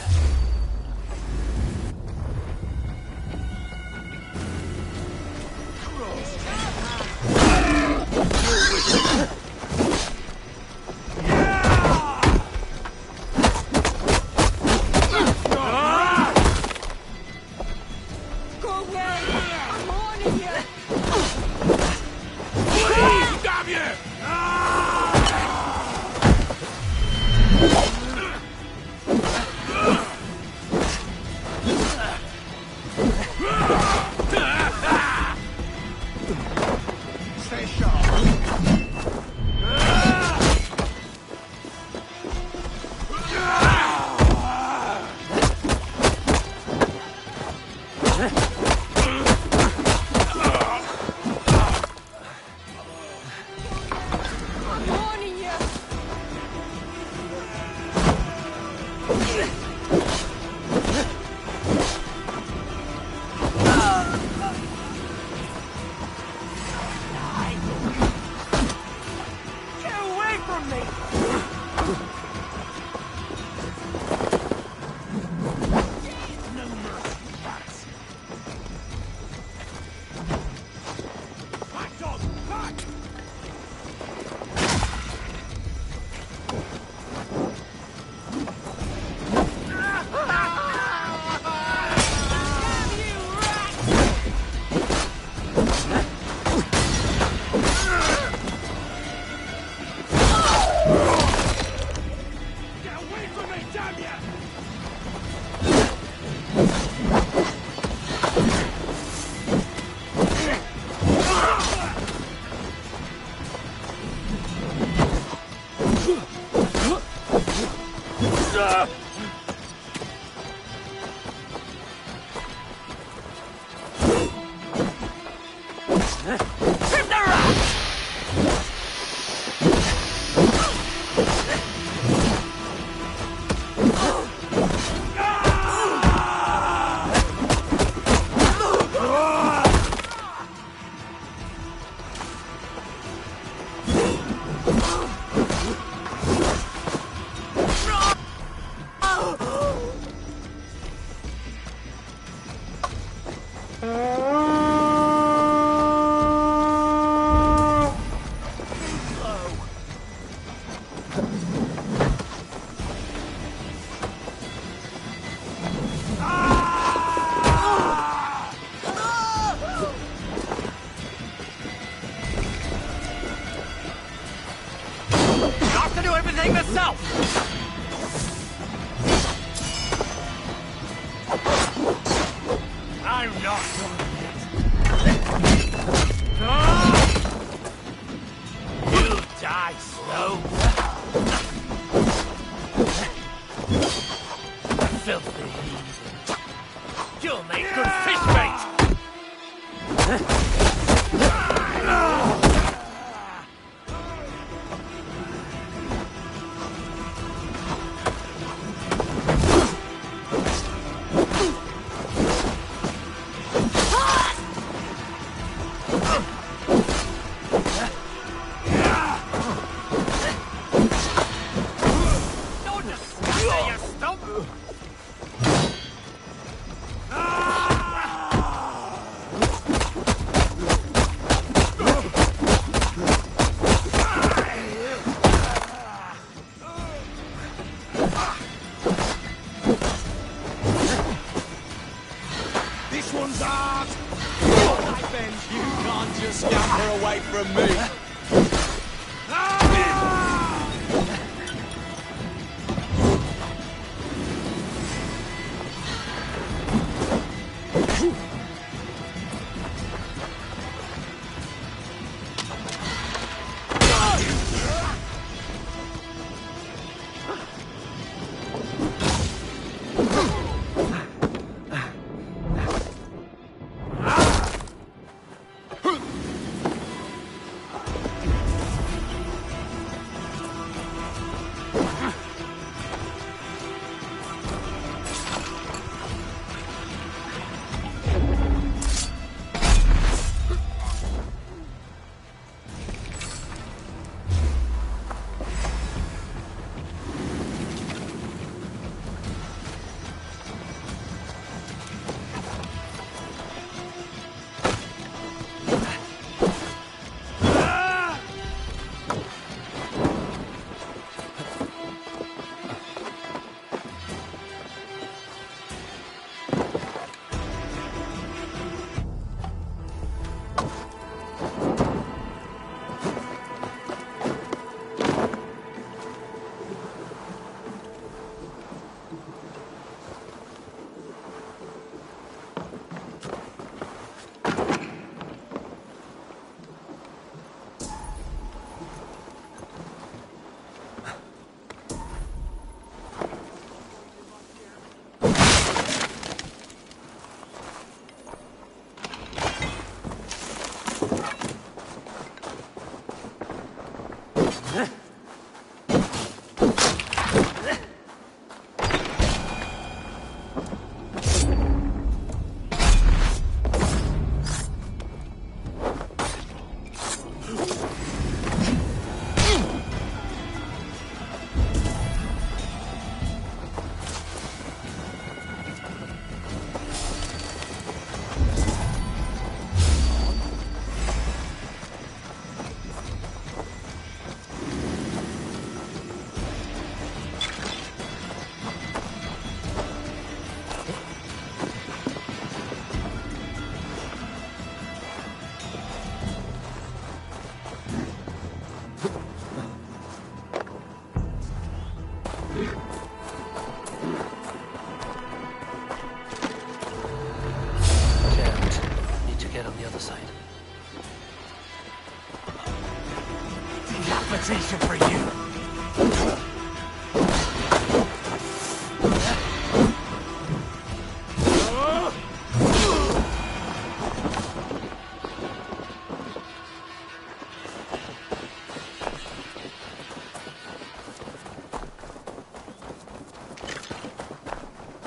Get away from me!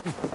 Hm.